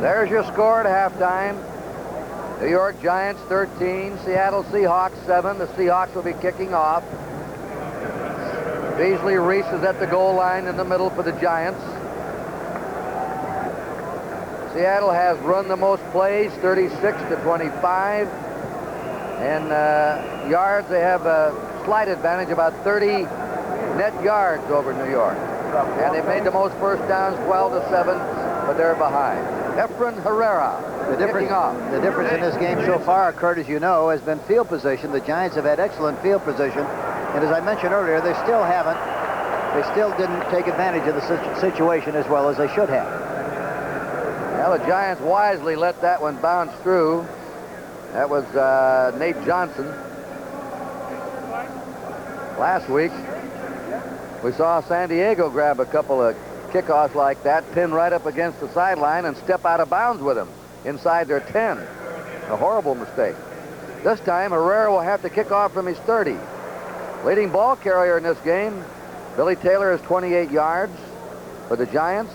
There's your score at halftime. New York Giants 13, Seattle Seahawks 7. The Seahawks will be kicking off. Beasley Reese is at the goal line in the middle for the Giants. Seattle has run the most plays, 36-25. And yards, they have a slight advantage, about 30 net yards over New York. And they've made the most first downs, 12-7, but they're behind. Efren Herrera. The difference in this game so far, Kurt, as you know, has been field position. The Giants have had excellent field position. And as I mentioned earlier, they still didn't take advantage of the situation as well as they should have. Well, the Giants wisely let that one bounce through. That was Nate Johnson. Last week, we saw San Diego grab a couple of kickoffs like that, pin right up against the sideline, and step out of bounds with them inside their 10. A horrible mistake. This time, Herrera will have to kick off from his 30. Leading ball carrier in this game, Billy Taylor has 28 yards for the Giants.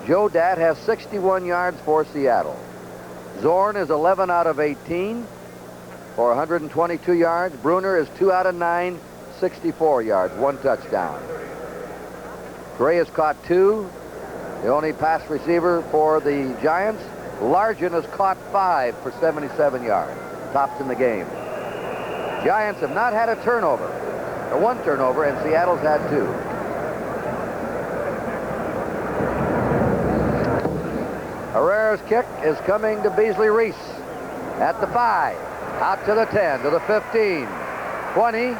Joe Dat has 61 yards for Seattle. Zorn is 11 out of 18 for 122 yards. Bruner is 2 out of 9, 64 yards, 1 touchdown. Gray has caught 2, the only pass receiver for the Giants. Largent has caught 5 for 77 yards, tops in the game. Giants have not had a turnover, or 1 turnover, and Seattle's had 2. Herrera's kick is coming to Beasley Reese at the 5, out to the 10, to the 15, 20,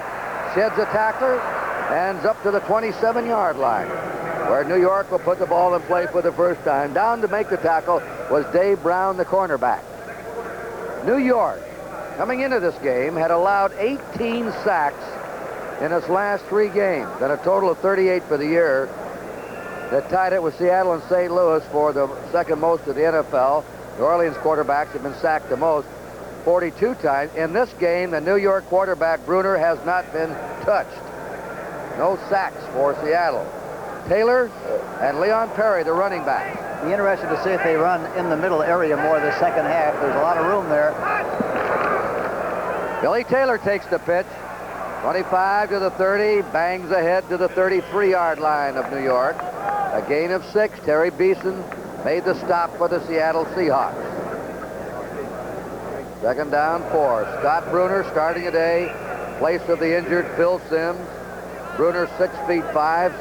sheds a tackler, ends up to the 27-yard line, where New York will put the ball in play for the first time. Down to make the tackle was Dave Brown, the cornerback. New York, coming into this game, had allowed 18 sacks in its last 3 games, and a total of 38 for the year. That tied it with Seattle and St. Louis for the second most of the NFL. New Orleans quarterbacks have been sacked the most, 42 times. In this game, the New York quarterback, Bruner, has not been touched. No sacks for Seattle. Taylor and Leon Perry, the running back. Be interested to see if they run in the middle area more the second half. There's a lot of room there. Billy Taylor takes the pitch. 25 to the 30, bangs ahead to the 33-yard line of New York. A gain of 6. Terry Beeson made the stop for the Seattle Seahawks. Second down 4. Scott Bruner starting today. Place of the injured Phil Simms. Bruner 6 feet 5.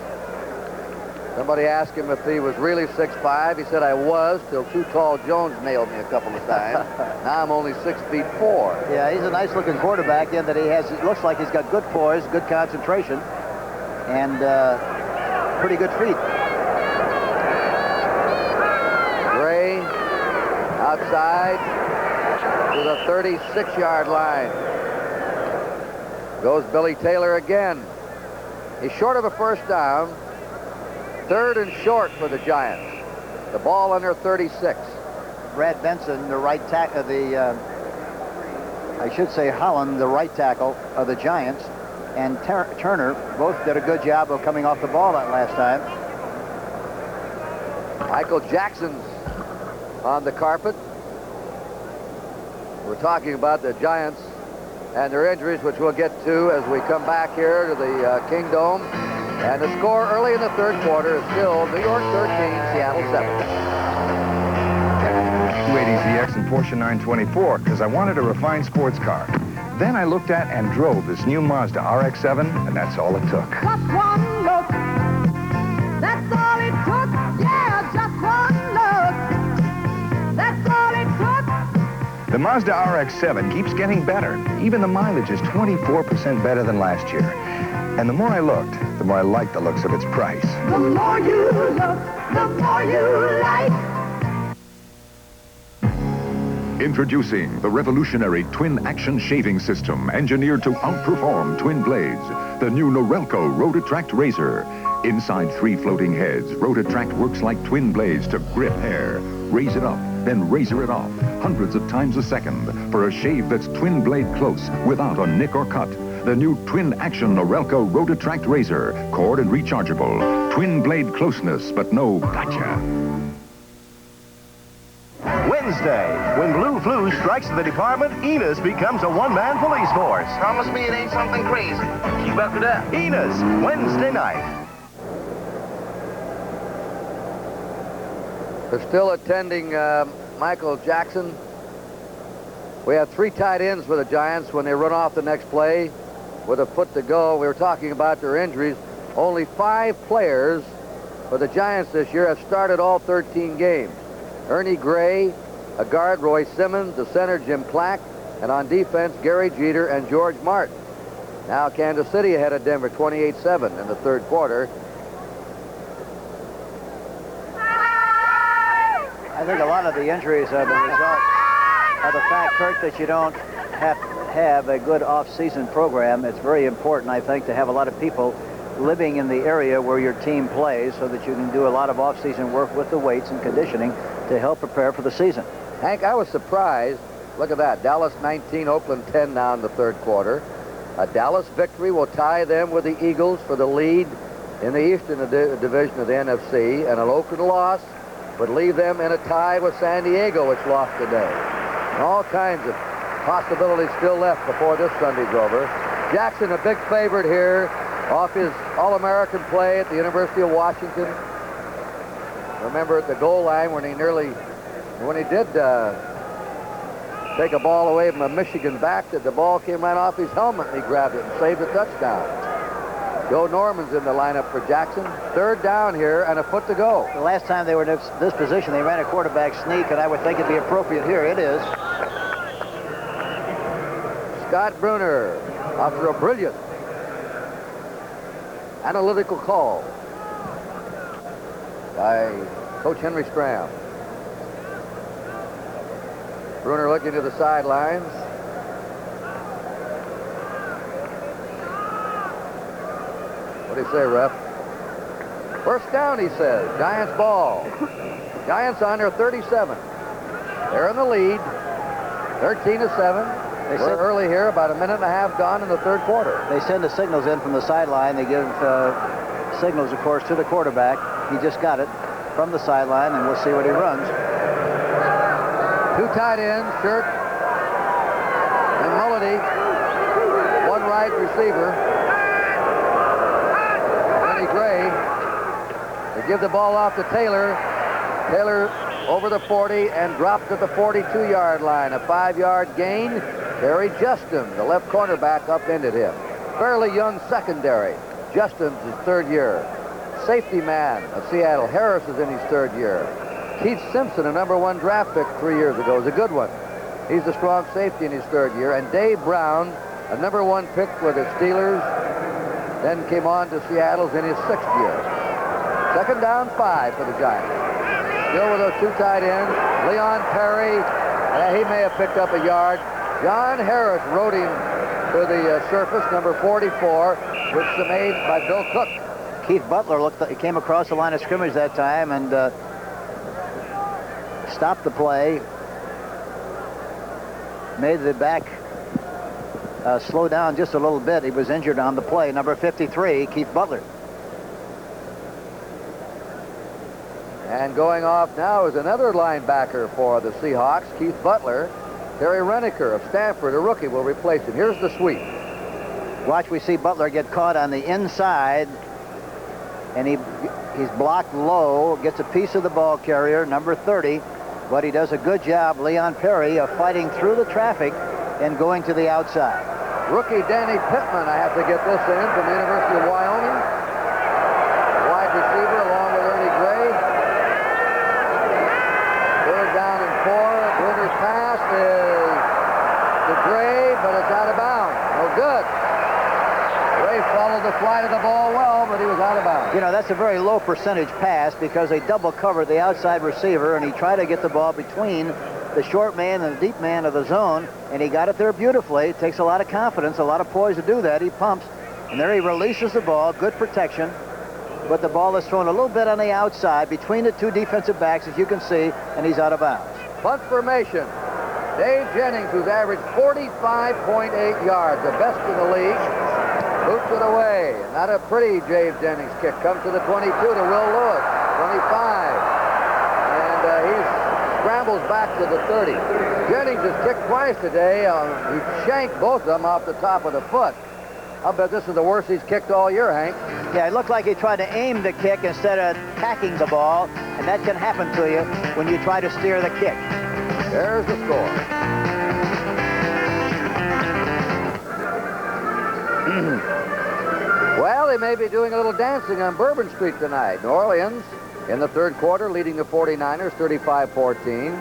Somebody asked him if he was really 6'5". He said, I was, till Too Tall Jones nailed me a couple of times. Now I'm only 6 feet 4. Yeah, he's a nice-looking quarterback in that it looks like he's got good poise, good concentration, and pretty good feet. Gray outside to the 36-yard line. Goes Billy Taylor again. He's short of a first down. 3rd and short for the Giants. The ball under 36. Brad Benson, the right tackle, I should say Holland, the right tackle of the Giants, and Turner both did a good job of coming off the ball that last time. Michael Jackson's on the carpet. We're talking about the Giants and their injuries, which we'll get to as we come back here to the Kingdome. And the score early in the 3rd quarter is still New York 13, Seattle 7. 280ZX and Porsche 924 because I wanted a refined sports car. Then I looked at and drove this new Mazda RX-7, and that's all it took. Just one look. That's all it took. Yeah, just one look. That's all it took. The Mazda RX-7 keeps getting better. Even the mileage is 24% better than last year. And the more I looked, the more I liked the looks of its price. The more you look, the more you like. Introducing the revolutionary twin action shaving system engineered to outperform twin blades. The new Norelco Rotatract Razor. Inside 3 floating heads, Rotatract works like twin blades to grip hair, raise it up, then razor it off, hundreds of times a second, for a shave that's twin blade close without a nick or cut. The new twin action Norelco Rotatract Razor, cord and rechargeable. Twin blade closeness, but no gotcha. Wednesday. When Blue Flu strikes the department, Enos becomes a one-man police force. Promise me it ain't something crazy. Keep up to that. Enos, Wednesday night. They're still attending Michael Jackson. We have 3 tight ends for the Giants when they run off the next play with a foot to go. We were talking about their injuries. Only 5 players for the Giants this year have started all 13 games. Ernie Gray, a guard, Roy Simmons, the center, Jim Clack, and on defense, Gary Jeter and George Martin. Now Kansas City ahead of Denver 28-7 in the third quarter. I think a lot of the injuries are the result of the fact, Kurt, that you don't have a good off-season program. It's very important, I think, to have a lot of people living in the area where your team plays so that you can do a lot of off-season work with the weights and conditioning to help prepare for the season. Hank, I was surprised. Look at that. Dallas 19, Oakland 10 now in the third quarter. A Dallas victory will tie them with the Eagles for the lead in the Eastern Division of the NFC, and an Oakland loss would leave them in a tie with San Diego, which lost today. And all kinds of possibilities still left before this Sunday's over. Jackson, a big favorite here off his All-American play at the University of Washington. Remember at the goal line when he did take a ball away from a Michigan back, that the ball came right off his helmet and he grabbed it and saved a touchdown. Joe Norman's in the lineup for Jackson. Third down here and a foot to go. The last time they were in this position, they ran a quarterback sneak, and I would think it'd be appropriate here. It is. Scott Bruner, after a brilliant analytical call by Coach Henry Stram. Bruner looking to the sidelines. What do you say, ref? First down, he says. Giants ball. Giants on their 37. They're in the lead, 13-7. We're early here, about a minute and a half gone in the third quarter. They send the signals in from the sideline. They give signals, of course, to the quarterback. He just got it from the sideline, and we'll see what he runs. 2 tight ends, Shirt and Mullity. 1 right receiver. Ernie Gray. They give the ball off to Taylor. Taylor over the 40 and dropped at the 42-yard line. A 5-yard gain. Barry Justin, the left cornerback, upended him. Fairly young secondary. Justin's his 3rd year. Safety man of Seattle, Harris, is in his 3rd year. Keith Simpson, a #1 draft pick 3 years ago, is a good one. He's the strong safety in his 3rd year. And Dave Brown, a #1 pick for the Steelers, then came on to Seattle's in his 6th year. 2nd down, 5 for the Giants. Still with those 2 tight ends. Leon Perry, he may have picked up a yard. John Harris rode him to the surface, number 44, which is made by Bill Cook. Keith Butler came across the line of scrimmage that time and stopped the play. Made the back slow down just a little bit. He was injured on the play. Number 53, Keith Butler. And going off now is another linebacker for the Seahawks, Keith Butler. Terry Reniker of Stanford, a rookie, will replace him. Here's the sweep. Watch, we see Butler get caught on the inside, and he's blocked low, gets a piece of the ball carrier, number 30, but he does a good job, Leon Perry, of fighting through the traffic and going to the outside. Rookie Danny Pittman, I have to get this in, from the University of Wyoming. Wide receiver along with Ernie Gray. 3rd down and 4. Bruner's pass is to Gray, but it's out of bounds. No good. Gray followed the flight of the ball well, but he was out of bounds. You know, that's a very low percentage pass because they double covered the outside receiver, and he tried to get the ball between the short man and the deep man of the zone, and he got it there beautifully. It takes a lot of confidence, a lot of poise to do that. He pumps, and there he releases the ball. Good protection, but the ball is thrown a little bit on the outside between the 2 defensive backs, as you can see, and he's out of bounds. Punt formation. Dave Jennings, who's averaged 45.8 yards, the best in the league, boots it away. Not a pretty Dave Jennings kick. Comes to the 22 to Will Lewis, 25. And he's scrambles back to the 30. Jennings has kicked twice today. He shanked both of them off the top of the foot. I'll bet this is the worst he's kicked all year, Hank. Yeah, it looked like he tried to aim the kick instead of tacking the ball, and that can happen to you when you try to steer the kick. There's the score. Well, they may be doing a little dancing on Bourbon Street tonight. New Orleans in the third quarter leading the 49ers 35-14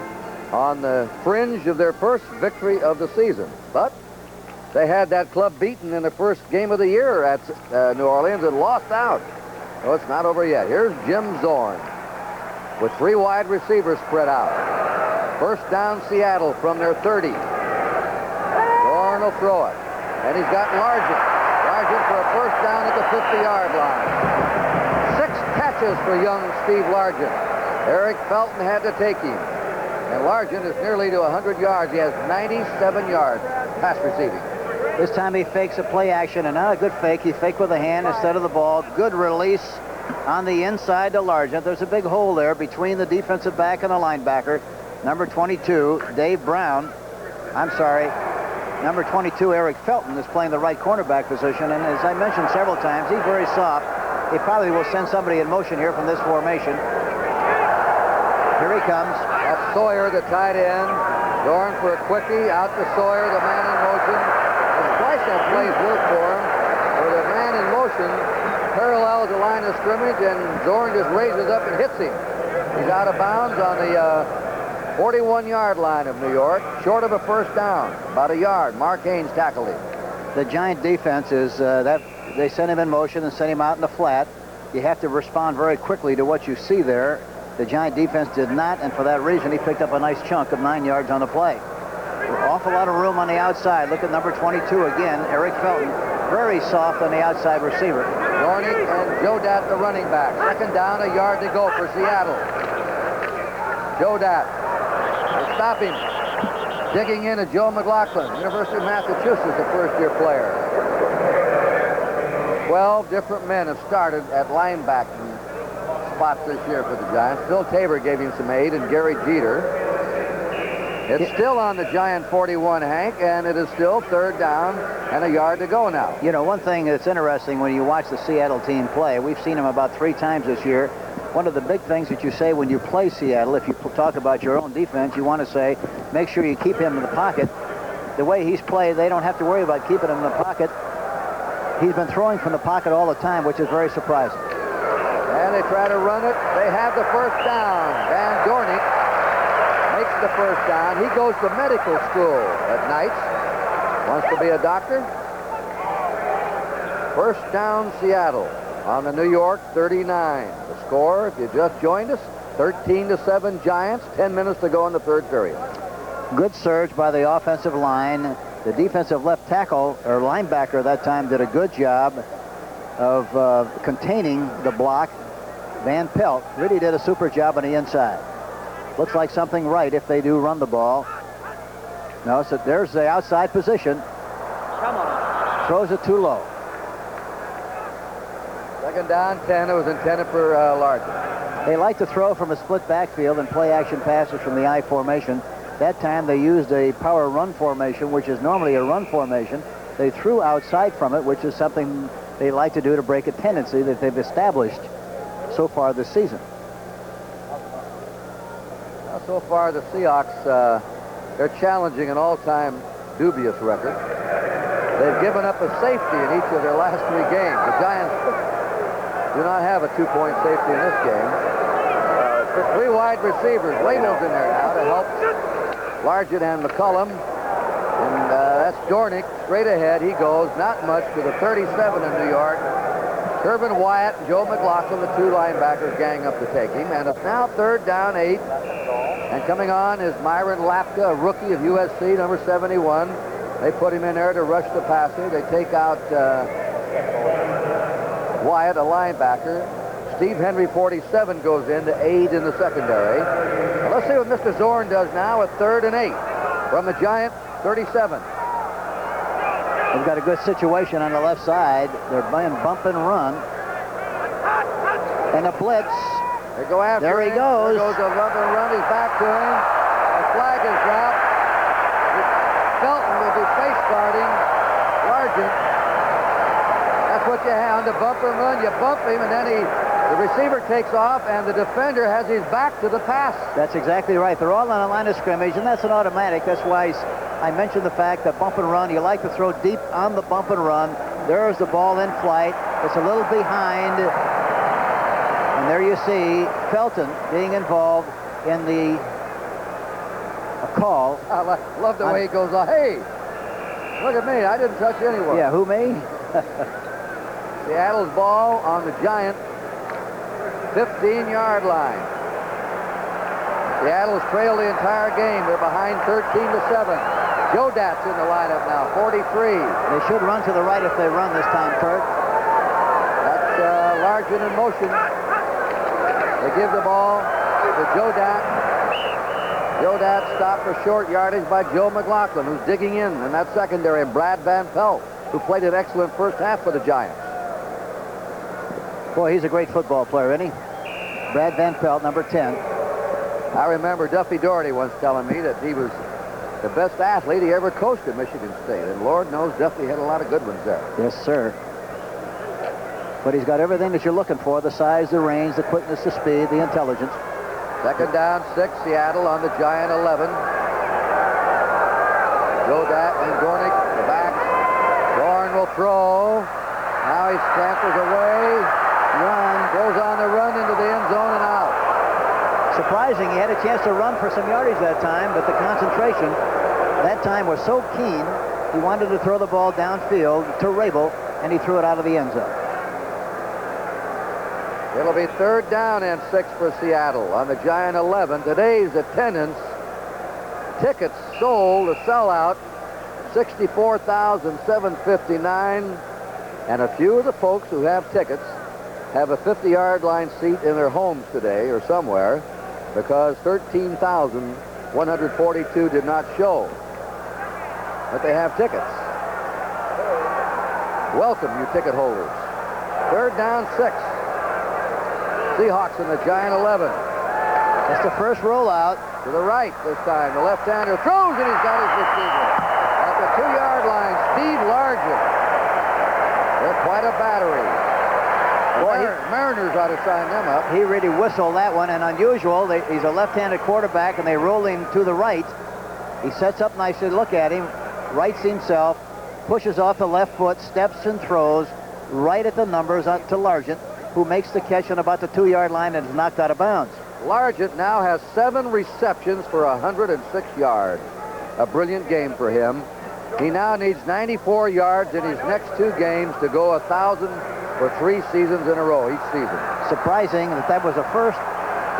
on the fringe of their first victory of the season. But they had that club beaten in the first game of the year at New Orleans and lost out. So it's not over yet. Here's Jim Zorn with 3 wide receivers spread out. First down Seattle from their 30. Zorn will throw it. And he's got Largent. Largent for a first down at the 50-yard line. 6 catches for young Steve Largent. Eric Felton had to take him. And Largent is nearly to 100 yards. He has 97 yards pass receiving. This time he fakes a play action, and not a good fake. He faked with a hand instead of the ball. Good release on the inside to Largent. There's a big hole there between the defensive back and the linebacker. Number 22, Dave Brown. I'm sorry. Number 22, Eric Felton, is playing the right cornerback position. And as I mentioned several times, he's very soft. He probably will send somebody in motion here from this formation. Here he comes. That's Sawyer, the tight end. Zorn for a quickie. Out to Sawyer, the man in motion. Twice that plays work for him, where the man in motion parallels the line of scrimmage, and Zorn just raises up and hits him. He's out of bounds on the 41-yard line of New York, short of a first down, about a yard. Mark Haynes tackled him. The Giant defense is that they send him in motion and send him out in the flat. You have to respond very quickly to what you see there. The Giant defense did not, and for that reason, he picked up a nice chunk of 9 yards on the play. An awful lot of room on the outside. Look at number 22 again, Eric Felton. Very soft on the outside receiver. Dornick and Jodat, the running back. Second down, a yard to go for Seattle. Jodat. They stop him. Digging in at Joe McLaughlin, University of Massachusetts, a first-year player. 12 different men have started at linebacking spots this year for the Giants. Phil Tabor gave him some aid, and Gary Jeter. It's still on the Giant 41, Hank, and it is still third down and a yard to go now. You know, one thing that's interesting when you watch the Seattle team play, we've seen them about 3 times this year. One of the big things that you say when you play Seattle, if you talk about your own defense, you want to say, make sure you keep him in the pocket. The way he's played, they don't have to worry about keeping him in the pocket. He's been throwing from the pocket all the time, which is very surprising. And they try to run it. They have the first down. Van Dornick makes the first down. He goes to medical school at nights. Wants to be a doctor. First down, Seattle on the New York 39. The score, if you just joined us, 13-7 Giants. 10 minutes to go in the third period. Good surge by the offensive line. The defensive left tackle, or linebacker that time, did a good job of containing the block. Van Pelt really did a super job on the inside. Looks like something right if they do run the ball. No, so there's the outside position. Throws it too low. Second down, 10. It was intended for Largent. They like to throw from a split backfield and play action passes from the I formation. That time they used a power run formation, which is normally a run formation. They threw outside from it, which is something they like to do to break a tendency that they've established so far this season. Now, so far, the Seahawks, they're challenging an all-time dubious record. They've given up a safety in each of their last 3 games. The Giants do not have a 2-point safety in this game. 3 wide receivers. Label's in there now to help Largent and McCullum. And that's Dornick straight ahead. He goes not much to the 37 in New York. Kirvin Wyatt and Joe McLaughlin, the 2 linebackers, gang up to take him. And it's now third down, 8. And coming on is Myron Lapka, a rookie of USC, number 71. They put him in there to rush the passer. They take out Wyatt, a linebacker. Steve Henry, 47, goes in to aid in the secondary. Well, let's see what Mr. Zorn does now at 3rd and 8 from the Giant 37. They've got a good situation on the left side. They're playing bump and run. And a blitz. They go after There he him. goes. There goes a bump and run. He's back to him. The flag is dropped. Felton will be face guarding Largent. That's what you have on the bump and run. You bump him, and then the receiver takes off, and the defender has his back to the pass. That's exactly right. They're all on a line of scrimmage, and that's an automatic. That's why I mentioned the fact that bump and run, you like to throw deep on the bump and run. There's the ball in flight. It's a little behind. And there you see Felton being involved in a call. I love the way he goes, hey, look at me. I didn't touch anyone. Yeah, who, me? Seattle's ball on the Giant 15-yard line. Seattle's trailed the entire game. They're behind 13-7. Joe Dat's in the lineup now, 43. They should run to the right if they run this time, Kurt. That's Largent in motion. They give the ball to Joe Dat. Joe Dat stopped for short yardage by Joe McLaughlin, who's digging in that secondary, and Brad Van Pelt, who played an excellent first half for the Giants. Boy, he's a great football player, isn't he? Brad Van Pelt, number 10. I remember Duffy Doherty once telling me that he was the best athlete he ever coached at Michigan State, and Lord knows Duffy had a lot of good ones there. Yes, sir. But he's got everything that you're looking for: the size, the range, the quickness, the speed, the intelligence. Second down, 6, Seattle on the Giant 11. Joe Dat and Dornick, the back. Dorn will throw. Now he scampers away. Goes on the run into the end zone and out. Surprising, he had a chance to run for some yardage that time, but the concentration that time was so keen, he wanted to throw the ball downfield to Rabel, and he threw it out of the end zone. It'll be third down and 6 for Seattle on the Giant 11. Today's attendance, tickets sold, a sellout, 64,759, and a few of the folks who have tickets have a 50-yard line seat in their homes today or somewhere, because 13,142 did not show. But they have tickets. Welcome, you ticket holders. Third down, 6. Seahawks in the Giant 11. It's the first rollout. To the right this time. The left-hander throws, and he's got his receiver. At the 2-yard line, Steve Largent. They're quite a battery. Mariners ought to sign them up. He really whistled that one, and unusual. He's a left-handed quarterback, and they roll him to the right. He sets up nicely. Look at him. Rights himself, pushes off the left foot, steps and throws right at the numbers to Largent, who makes the catch on about the 2-yard line and is knocked out of bounds. Largent now has 7 receptions for 106 yards. A brilliant game for him. He now needs 94 yards in his next 2 games to go 1,000 for 3 seasons in a row each season. Surprising that was the first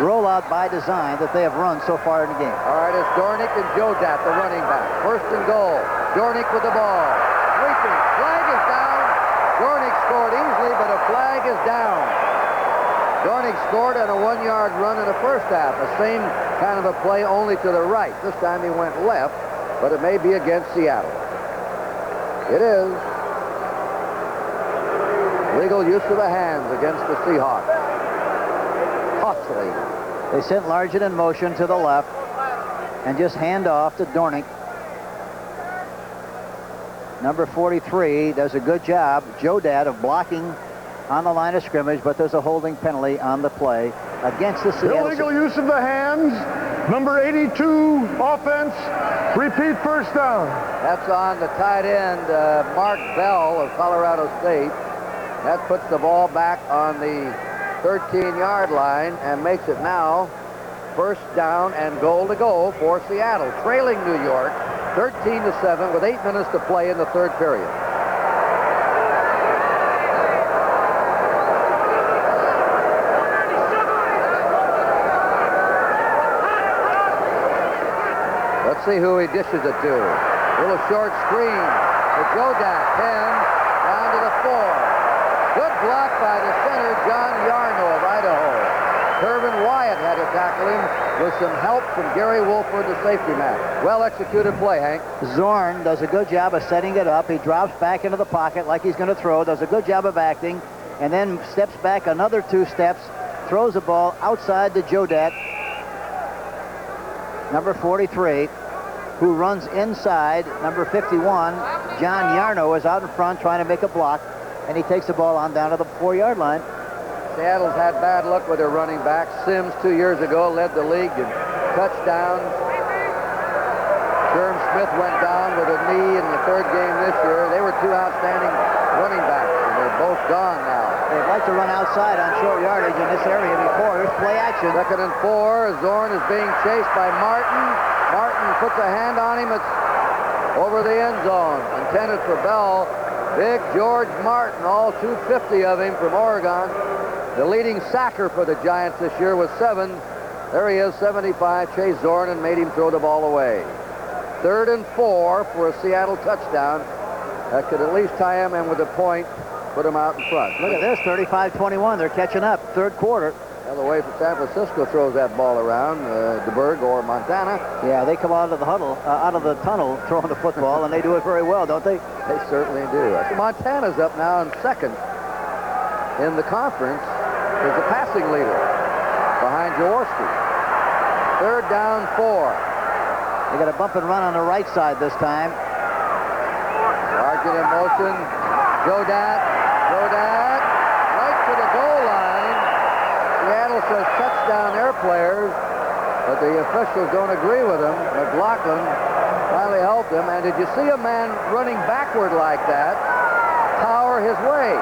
rollout by design that they have run so far in the game. All right, it's Dornick and Joe Dat, the running back. First and goal. Dornick with the ball. Sweeping. Flag is down. Dornick scored easily, but a flag is down. Dornick scored on a 1-yard run in the first half. The same kind of a play, only to the right. This time he went left, but it may be against Seattle. It is. Legal use of the hands against the Seahawks. Costly. They sent Largent in motion to the left and just hand off to Dornick. Number 43 does a good job, Joe Dat, of blocking on the line of scrimmage, but there's a holding penalty on the play against the Seattle. Illegal use of the hands. Number 82, offense. Repeat first down. That's on the tight end, Mark Bell of Colorado State. That puts the ball back on the 13-yard line and makes it now first down and goal to go for Seattle, trailing New York 13-7 with 8 minutes to play in the third period. Let's see who he dishes it to. Little short screen to Joe Dat, 10, down to the 4. Good block by the center, John Yarno of Idaho. Irvin Wyatt had to tackle him with some help from Gary Wolford, the safety man. Well-executed play, Hank. Zorn does a good job of setting it up. He drops back into the pocket like he's going to throw, does a good job of acting, and then steps back another 2 steps throws the ball outside to Jodat, number 43, who runs inside. Number 51, John Yarno, is out in front trying to make a block, and he takes the ball on down to the 4-yard line. Seattle's had bad luck with their running back. Sims 2 years ago led the league in touchdowns. Sherm Smith went down with a knee in the 3rd game this year. They were 2 outstanding running backs, and they're both gone now. They'd like to run outside on short yardage in this area before. Here's play action. 2nd and 4. Zorn is being chased by Martin. Martin puts a hand on him. It's over the end zone. Intended for Bell. Big George Martin, all 250 of him from Oregon. The leading sacker for the Giants this year was 7. There he is, 75. Chased Zorn and made him throw the ball away. 3rd and 4 for a Seattle touchdown. That could at least tie him in with a point, put him out in front. Look at this, 35-21. They're catching up. 3rd quarter. The other way from San Francisco throws that ball around, DeBerg or Montana. Yeah, they come out of the huddle, out of the tunnel throwing the football, and they do it very well, don't they? They certainly do. Montana's up now in 2nd in the conference as the passing leader behind Jaworski. 3rd down 4. They got a bump and run on the right side this time. Sargent in motion. Jodat, right to the goal line. Seattle says touchdown their players, but the officials don't agree with them. McLaughlin finally helped him. And did you see a man running backward like that power his way?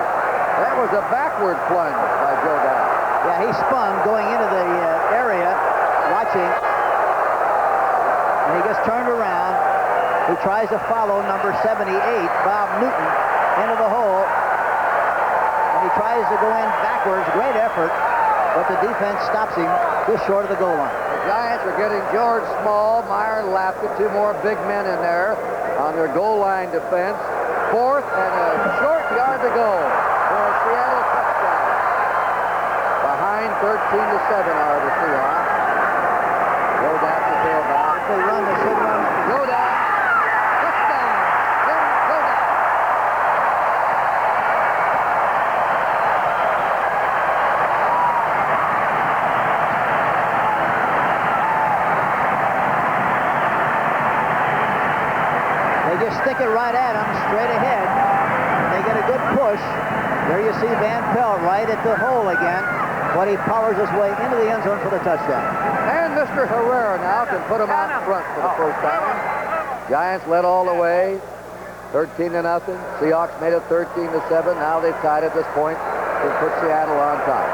That was a backward plunge by Jodat. Yeah, he spun going into the area, watching, and he gets turned around. He tries to follow number 78, Bob Newton, into the hole, and he tries to go in backwards. Great effort, but the defense stops him just short of the goal line. The Giants are getting George Small, Meyer, and Lapka, 2 more big men in there on their goal line defense. 4th and a short yard to go for a Seattle touchdown. Behind 13-7 are the Seahawks. Jodat the tailback. If they run, they should run. Jodat. Touchdown. Jim Jodat. They just stick it right at him, straight ahead. They get a good push. There you see Van Pelt right at the hole again, but he powers his way into the end zone for the touchdown. And Mr. Herrera now can put him out in front for the first time. Giants led all the way, 13-0. Seahawks made it 13-7. Now they've tied at this point to put Seattle on top.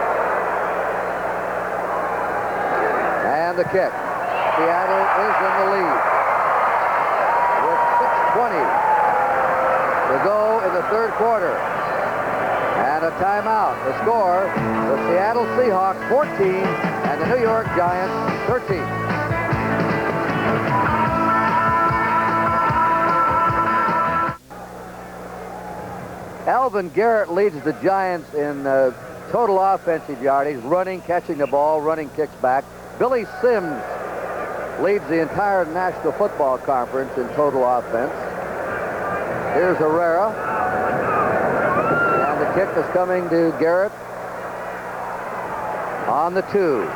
And the kick. Seattle is in the lead with 6:20 to go in the 3rd quarter. And a timeout. The score, the Seattle Seahawks 14 and the New York Giants 13. Alvin Garrett leads the Giants in total offensive yardage, running, catching the ball, running kicks back. Billy Sims leads the entire National Football Conference in total offense. Here's Herrera. And the kick is coming to Garrett on the 2.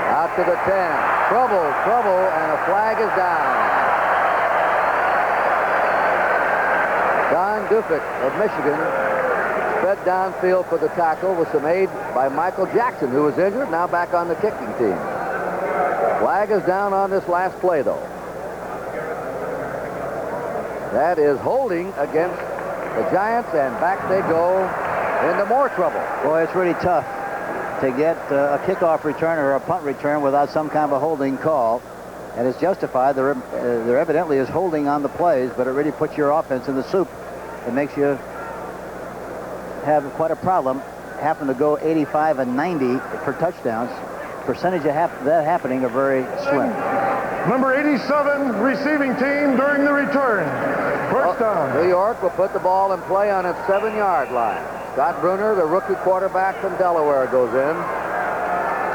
Out to the 10. Trouble, and a flag is down. Don Dufek of Michigan sped downfield for the tackle with some aid by Michael Jackson, who was injured, now back on the kicking team. Flag is down on this last play, though. That is holding against the Giants, and back they go into more trouble. Boy, it's really tough to get a kickoff return or a punt return without some kind of a holding call. And it's justified. There evidently is holding on the plays, but it really puts your offense in the soup. It makes you have quite a problem having to go 85 and 90 for touchdowns. Percentage of that happening are very slim. Number 87 receiving team during the return. First down. New York will put the ball in play on its 7-yard line. Scott Bruner, the rookie quarterback from Delaware, goes in.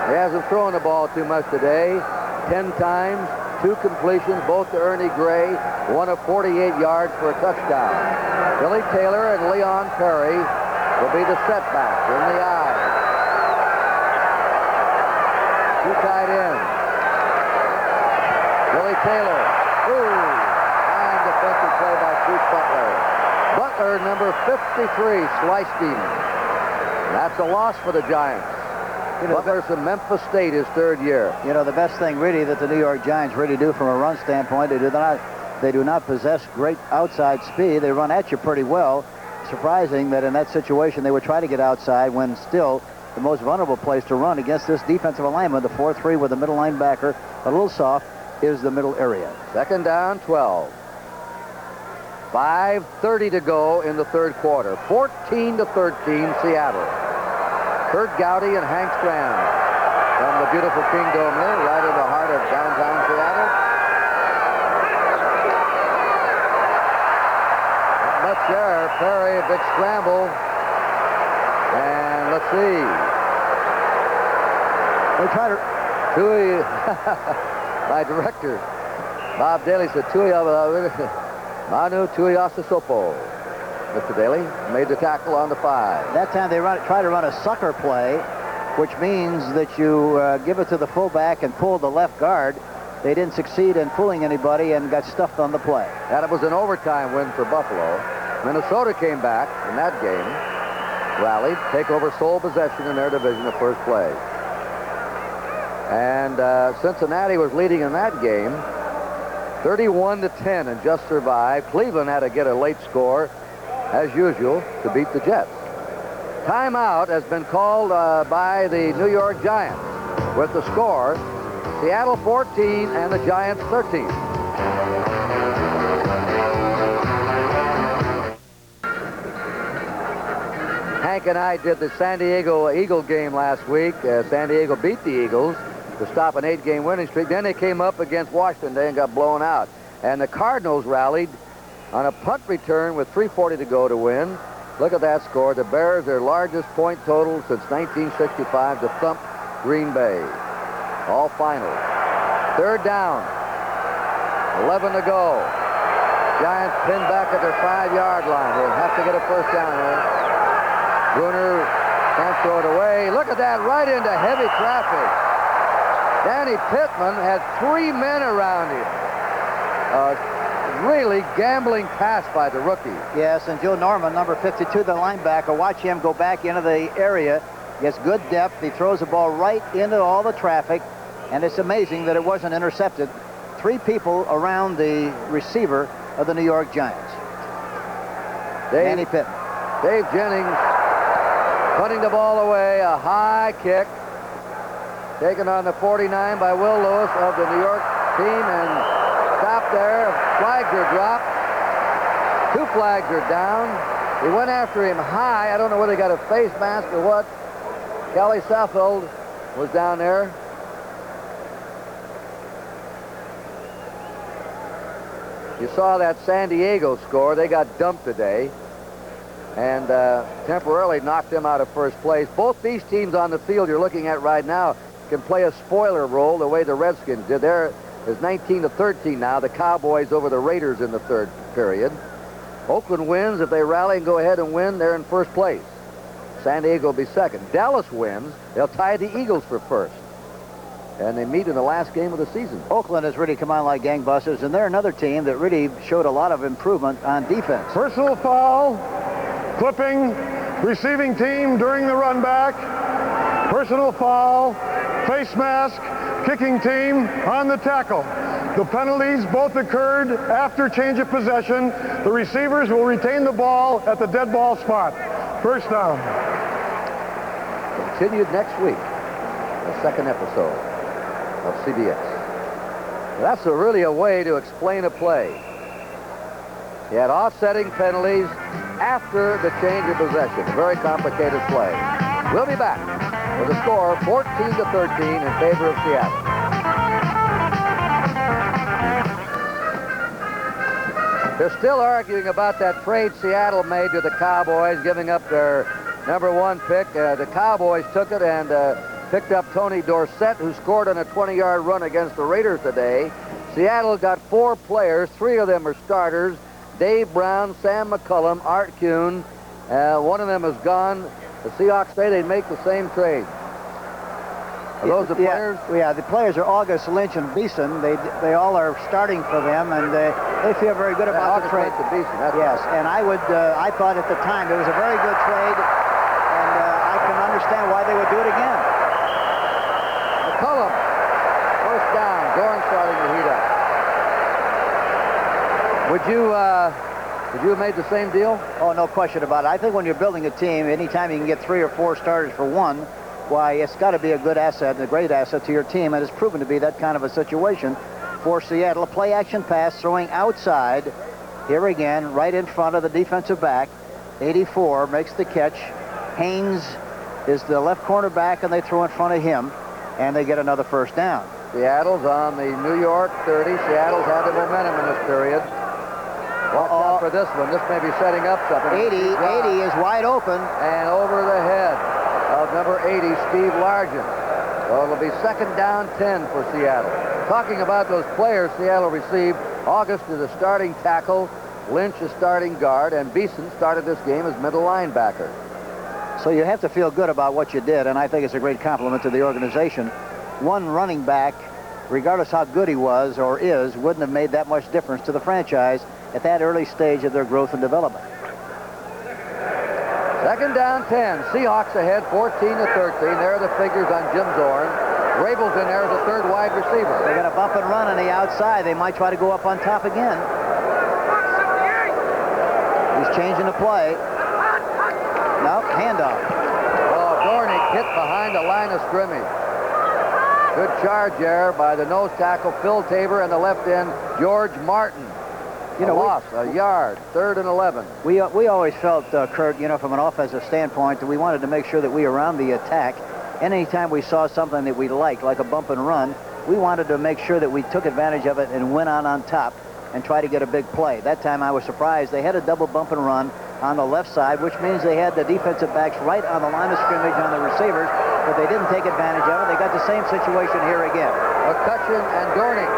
He hasn't thrown the ball too much today. 10 times, 2 completions, both to Ernie Gray, 1 of 48 yards for a touchdown. Billy Taylor and Leon Perry will be the setbacks in the eye. Two tight ends. Billy Taylor. Ooh. Fine defensive play by Keith Butler. Butler, number 53, sliced him. That's a loss for the Giants. Butler's from Memphis State, his third year. You know, the best thing really that the New York Giants really do from a run standpoint, they do not possess great outside speed. They run at you pretty well. Surprising that in that situation they would try to get outside when still the most vulnerable place to run against this defensive alignment, the 4-3 with the middle linebacker, a little soft, is the middle area. Second down, 12. 5:30 to go in the third quarter. 14-13, Seattle. Kurt Gowdy and Hank Strand from the beautiful Kingdom here, right in the heart of downtown Seattle. Much there, Perry, big scramble. And let's see. They try to... Tui, my director, Bob Daly said, Manu Tuiasosopo. Mr. Daly made the tackle on the 5. That time they try to run a sucker play, which means that you give it to the fullback and pull the left guard. They didn't succeed in fooling anybody and got stuffed on the play. And it was an overtime win for Buffalo. Minnesota came back in that game, rallied, take over sole possession in their division, the first play. And Cincinnati was leading in that game 31-10 and just survived. Cleveland had to get a late score, as usual, to beat the Jets. Timeout has been called by the New York Giants with the score Seattle 14 and the Giants 13. Hank and I did the San Diego Eagle game last week. San Diego beat the Eagles to stop an 8-game winning streak. Then they came up against Washington Day and got blown out. And the Cardinals rallied on a punt return with 3:40 to go to win. Look at that score. The Bears, their largest point total since 1965, to thump Green Bay. All final. Third down. 11 to go. Giants pinned back at their 5-yard line. They'll have to get a first down here. Bruner can't throw it away. Look at that, right into heavy traffic. Danny Pittman had 3 men around him. Really gambling pass by the rookie. Yes, and Joe Norman, number 52, the linebacker, watch him go back into the area. Gets good depth. He throws the ball right into all the traffic, and it's amazing that it wasn't intercepted. 3 people around the receiver of the New York Giants. Danny Pittman. Dave Jennings putting the ball away. A high kick taken on the 49 by Will Lewis of the New York team, and stopped there. Flags are dropped. 2 flags are down. He went after him high. I don't know whether he got a face mask or what. Kelly Saffold was down there. You saw that San Diego score. They got dumped today and temporarily knocked them out of first place. Both these teams on the field you're looking at right now can play a spoiler role the way the Redskins did. There is 19-13 now. The Cowboys over the Raiders in the third period. Oakland wins. If they rally and go ahead and win, they're in first place. San Diego will be second. Dallas wins. They'll tie the Eagles for first. And they meet in the last game of the season. Oakland has really come on like gangbusters, and they're another team that really showed a lot of improvement on defense. Personal foul, clipping, receiving team during the run back. Personal foul, face mask, kicking team on the tackle. The penalties both occurred after change of possession. The receivers will retain the ball at the dead ball spot. First down. Continued next week, the second episode of CBS. That's really a way to explain a play. He had offsetting penalties after the change of possession. Very complicated play. We'll be back with a score 14-13 in favor of Seattle. They're still arguing about that trade Seattle made to the Cowboys, giving up their #1 pick. The Cowboys took it and picked up Tony Dorsett, who scored on a 20-yard run against the Raiders today. Seattle got 4 players. 3 of them are starters. Dave Brown, Sam McCullum, Art Kuhn. One of them is gone. The Seahawks say they'd make the same trade. Are those the players? Yeah, the players are August, Lynch, and Beeson. They all are starting for them, and they feel very good about the trade. Beeson, yes, and I thought at the time it was a very good trade, and I can understand why they would do it again. McCullum, first down. Zorn starting to heat up. Would you have made the same deal? Oh, no question about it. I think when you're building a team, anytime you can get 3 or 4 starters for one, why, it's got to be a good asset and a great asset to your team, and it's proven to be that kind of a situation for Seattle. A play-action pass throwing outside. Here again, right in front of the defensive back. 84 makes the catch. Haynes is the left cornerback, and they throw in front of him, and they get another first down. Seattle's on the New York 30. Seattle's had the momentum in this period. Watch out for this one. This may be setting up something. 80 is wide open. And over the head of number 80, Steve Largent. So it'll be second down 10 for Seattle. Talking about those players Seattle received, August is a starting tackle, Lynch is starting guard, and Beeson started this game as middle linebacker. So you have to feel good about what you did, and I think it's a great compliment to the organization. One running back, regardless how good he was or is, wouldn't have made that much difference to the franchise at that early stage of their growth and development. Second down 10. Seahawks ahead 14-13. There are the figures on Jim Zorn. Rabel's in there as a third wide receiver. They got a bump and run on the outside. They might try to go up on top again. He's changing the play. No, handoff. Oh, Dornick hit behind the line of scrimmage. Good charge there by the nose tackle Phil Tabor and the left end George Martin. You know, a yard, 3rd and 11. We always felt, Kurt, you know, from an offensive standpoint, that we wanted to make sure that we, around the attack, anytime we saw something that we liked, like a bump and run, we wanted to make sure that we took advantage of it and went on top and try to get a big play. That time I was surprised. They had a double bump and run on the left side, which means they had the defensive backs right on the line of scrimmage on the receivers, but they didn't take advantage of it. They got the same situation here again. McCutcheon and Dornick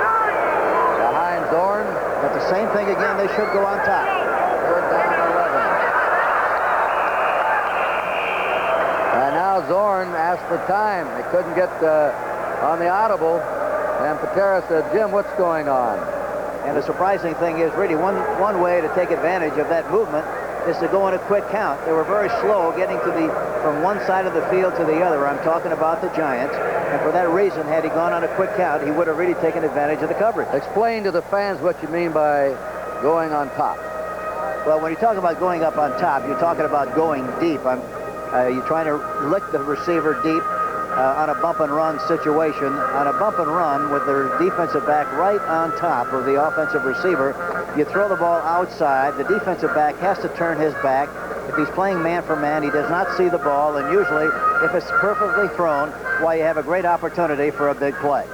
behind Zorn. But the same thing again, they should go on top. 3rd down 11. And now Zorn asked for time. They couldn't get on the audible. And Patera said, Jim, what's going on? And the surprising thing is, really, one way to take advantage of that movement is to go in a quick count. They were very slow getting from one side of the field to the other. I'm talking about the Giants. And for that reason, had he gone on a quick count, he would have really taken advantage of the coverage. Explain to the fans what you mean by going on top. Well, when you talk about going up on top, you're talking about going deep. You're trying to lick the receiver deep on a bump and run situation. On a bump and run with their defensive back right on top of the offensive receiver, you throw the ball outside. The defensive back has to turn his back. If he's playing man for man, he does not see the ball, and usually, if it's perfectly thrown, why, you have a great opportunity for a big play.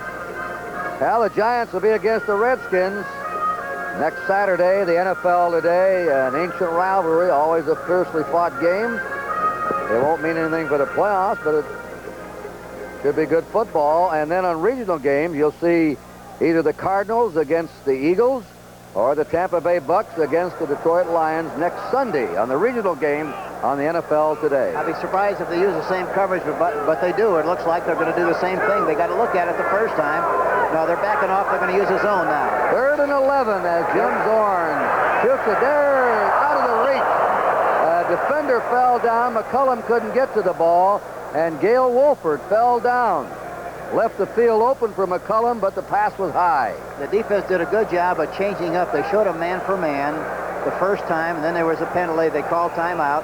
Well, the Giants will be against the Redskins next Saturday, the NFL Today, an ancient rivalry, always a fiercely fought game. It won't mean anything for the playoffs, but it should be good football. And then on regional games, you'll see either the Cardinals against the Eagles or the Tampa Bay Bucks against the Detroit Lions next Sunday on the regional game on the NFL Today. I'd be surprised if they use the same coverage, but they do. It looks like they're going to do the same thing. They got to look at it the first time. No, they're backing off. They're going to use a zone now. 3rd and 11 as Jim Zorn shoots it there, out of the reach. A defender fell down. McCullum couldn't get to the ball, and Gale Wolford fell down. Left the field open for McCullum, but the pass was high. The defense did a good job of changing up. They showed a man for man the first time, and then there was a penalty. They called timeout.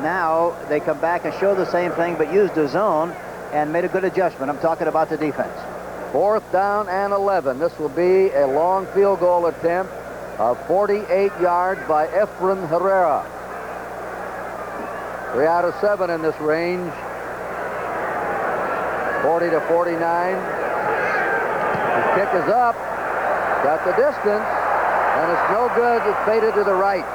Now they come back and show the same thing, but used the zone and made a good adjustment. I'm talking about the defense. 4th down and 11. This will be a long field goal attempt of 48 yards by Efren Herrera. 3 out of 7 in this range. 40 to 49. The kick is up. Got the distance. And it's no good. It's faded to the right.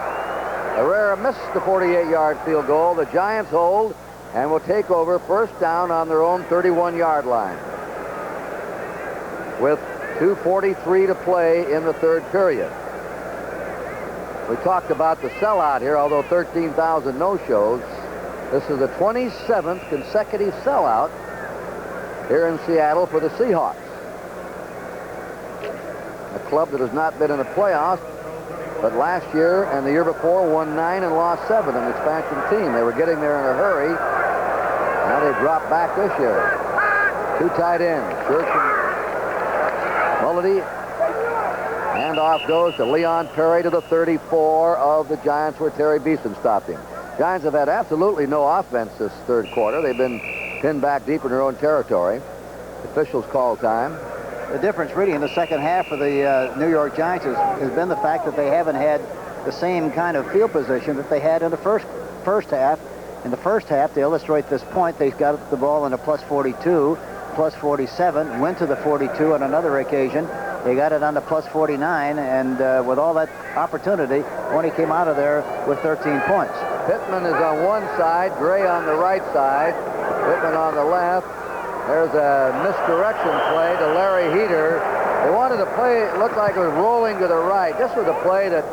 Herrera missed the 48-yard field goal. The Giants hold and will take over first down on their own 31-yard line. With 2:43 to play in the 3rd period. We talked about the sellout here, although 13,000 no-shows. This is the 27th consecutive sellout here in Seattle for the Seahawks. A club that has not been in the playoffs, but last year and the year before won 9 and lost 7, an expansion team. They were getting there in a hurry. Now they dropped back this year. 2 tight ends, Church and Mullity. Handoff goes to Leon Perry to the 34 of the Giants, where Terry Beeson stopped him. Giants have had absolutely no offense this third quarter. They've been pinned back deep in their own territory. Officials call time. The difference really in the second half for the New York Giants has been the fact that they haven't had the same kind of field position that they had in the first half. In the first half, to illustrate this point, they got the ball in a plus 42, plus 47, went to the 42 on another occasion. They got it on the plus 49, and with all that opportunity, only came out of there with 13 points. Pittman is on one side, Gray on the right side, Pittman on the left. There's a misdirection play to Larry Heater. They wanted to play, it looked like it was rolling to the right. This was a play that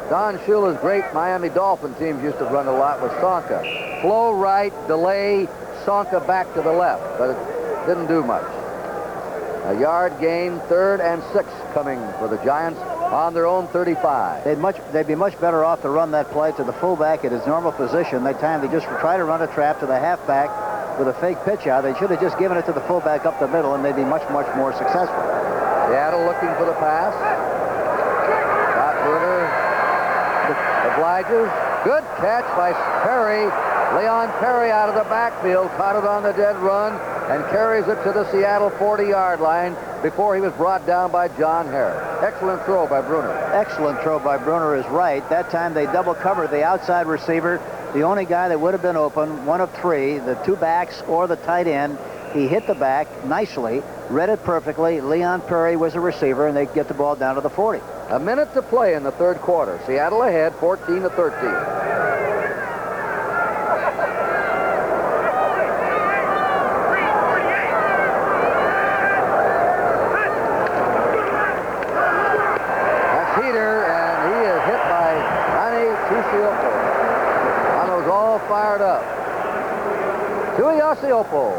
Don Shula's great Miami Dolphin teams used to run a lot with Sonka. Flow right, delay, Sonka back to the left, but it didn't do much. A yard gain, 3rd and 6 coming for the Giants on their own 35. They'd be much better off to run that play to the fullback at his normal position. That time they just try to run a trap to the halfback with a fake pitch out. They should have just given it to the fullback up the middle, and they'd be much, much more successful. Seattle looking for the pass. Scott Bruner obliges. Good catch by Perry. Leon Perry out of the backfield, caught it on the dead run, and carries it to the Seattle 40-yard line before he was brought down by John Harris. Excellent throw by Bruner. Excellent throw by Bruner is right. That time they double covered the outside receiver, the only guy that would have been open, one of 3, the 2 backs or the tight end. He hit the back nicely, read it perfectly. Leon Perry was a receiver, and they get the ball down to the 40. A minute to play in the third quarter. Seattle ahead, 14-13. Fired up. Tuiasiopo.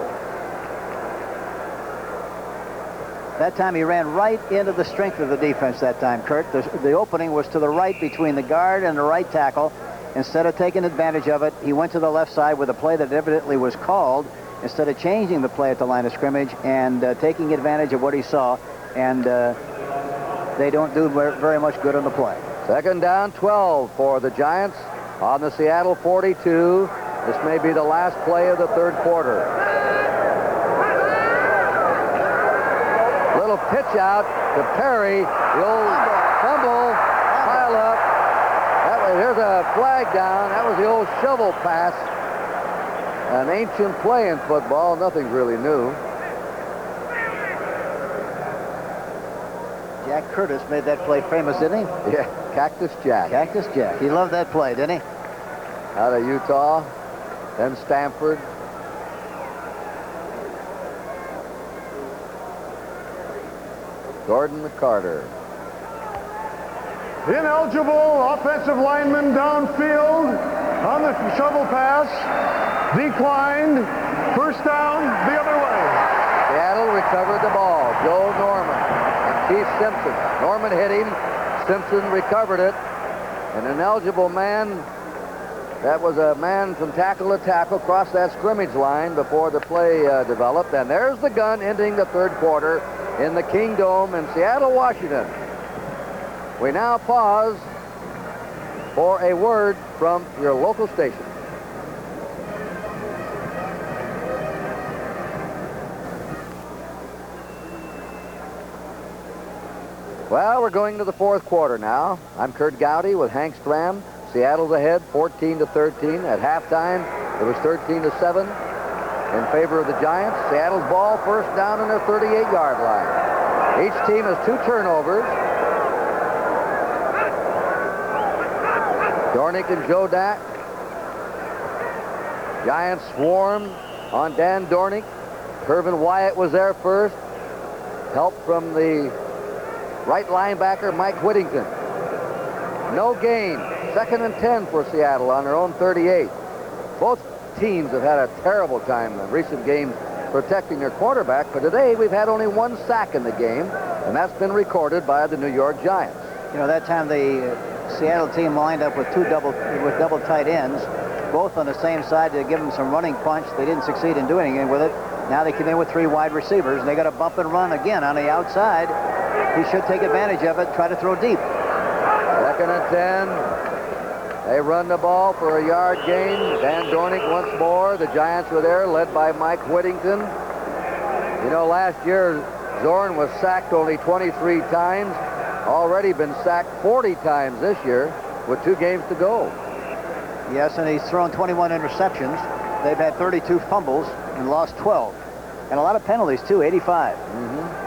That time he ran right into the strength of the defense that time, Kurt. The opening was to the right between the guard and the right tackle. Instead of taking advantage of it, he went to the left side with a play that evidently was called, instead of changing the play at the line of scrimmage and taking advantage of what he saw. And they don't do very much good on the play. 2nd down, 12 for the Giants on the Seattle 42. This may be the last play of the third quarter. Little pitch out to Perry. The old fumble, pile up. Here's a flag down. That was the old shovel pass. An ancient play in football. Nothing's really new. Jack Curtis made that play famous, didn't he? Yeah, Cactus Jack. Cactus Jack. He loved that play, didn't he? Out of Utah, then Stanford. Gordon McCarter. Ineligible offensive lineman downfield on the shovel pass. Declined. First down the other way. Seattle recovered the ball. Joe Norman and Keith Simpson. Norman hit him. Simpson recovered it. An ineligible man. That was a man from tackle to tackle across that scrimmage line before the play developed. And there's the gun ending the third quarter in the King Dome in Seattle, Washington. We now pause for a word from your local station. Well, we're going to the fourth quarter now. I'm Kurt Gowdy with Hank Stram. Seattle's ahead 14-13. At halftime, it was 13-7 in favor of the Giants. Seattle's ball, first down on their 38-yard line. Each team has 2 turnovers. Dornick and Joe Dak. Giants swarmed on Dan Dornick. Kirvin Wyatt was there first. Help from the right linebacker, Mike Whittington. No gain. 2nd and 10 for Seattle on their own 38. Both teams have had a terrible time in recent games protecting their quarterback. But today, we've had only 1 sack in the game, and that's been recorded by the New York Giants. You know, that time the Seattle team lined up with double tight ends, both on the same side to give them some running punch. They didn't succeed in doing anything with it. Now they come in with 3 wide receivers, and they got a bump and run again on the outside. He should take advantage of it, try to throw deep. 2nd and 10. They run the ball for a yard gain. Van Dornick once more. The Giants were there, led by Mike Whittington. You know, last year, Zorn was sacked only 23 times. Already been sacked 40 times this year with 2 games to go. Yes, and he's thrown 21 interceptions. They've had 32 fumbles and lost 12. And a lot of penalties, too, 85.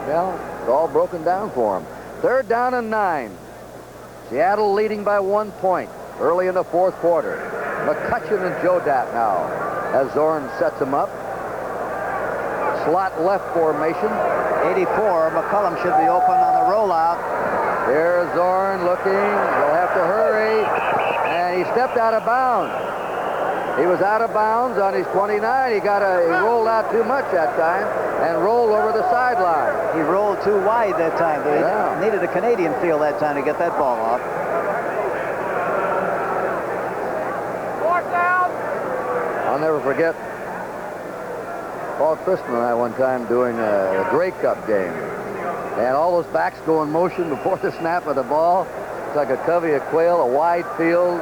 Well, it's all broken down for him. 3rd down and 9. Seattle leading by 1 point early in the 4th quarter. McCutcheon and Jodat now as Zorn sets him up. Slot left formation. 84, McCullum should be open on the rollout. Here's Zorn looking. He'll have to hurry. And he stepped out of bounds. He was out of bounds on his 29. He rolled out too much that time and rolled over the sideline. He rolled too wide that time. They needed a Canadian field that time to get that ball off. 4th down. I'll never forget Paul Christman and I one time doing a Grey Cup game. And all those backs go in motion before the snap of the ball. It's like a covey of quail, a wide field,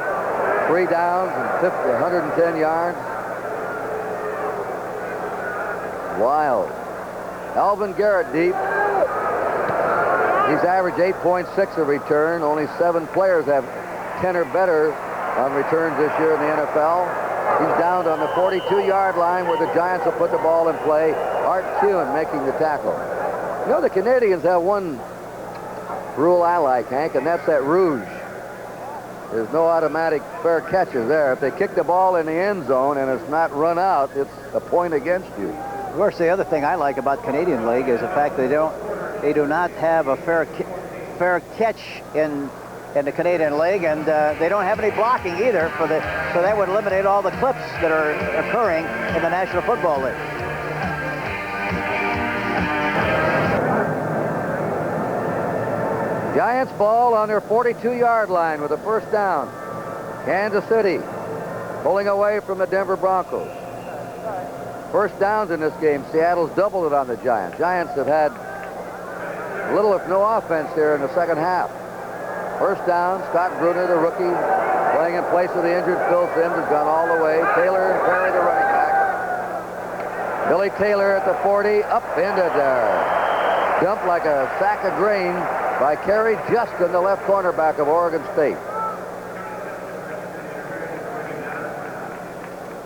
3 downs and 110 yards. Wild. Alvin Garrett deep. He's averaged 8.6 a return. Only 7 players have 10 or better on returns this year in the NFL. He's down on the 42-yard line where the Giants will put the ball in play. Art Kuhn making the tackle. You know, the Canadians have one rule I like, Hank, and that's that rouge. There's no automatic fair catches there. If they kick the ball in the end zone and it's not run out, it's a point against you. Of course, the other thing I like about Canadian League is the fact they do not have a fair catch in the Canadian League, and they don't have any blocking either so that would eliminate all the clips that are occurring in the National Football League. Giants ball on their 42-yard line with a 1st down. Kansas City pulling away from the Denver Broncos. 1st downs in this game. Seattle's doubled it on the Giants. Giants have had little if no offense here in the 2nd half. 1st down, Scott Bruner, the rookie, playing in place of the injured Phil Simms, has gone all the way. Taylor and Perry, the running back. Billy Taylor at the 40, upended there. Jumped like a sack of grain by Kerry Justin, the left cornerback of Oregon State.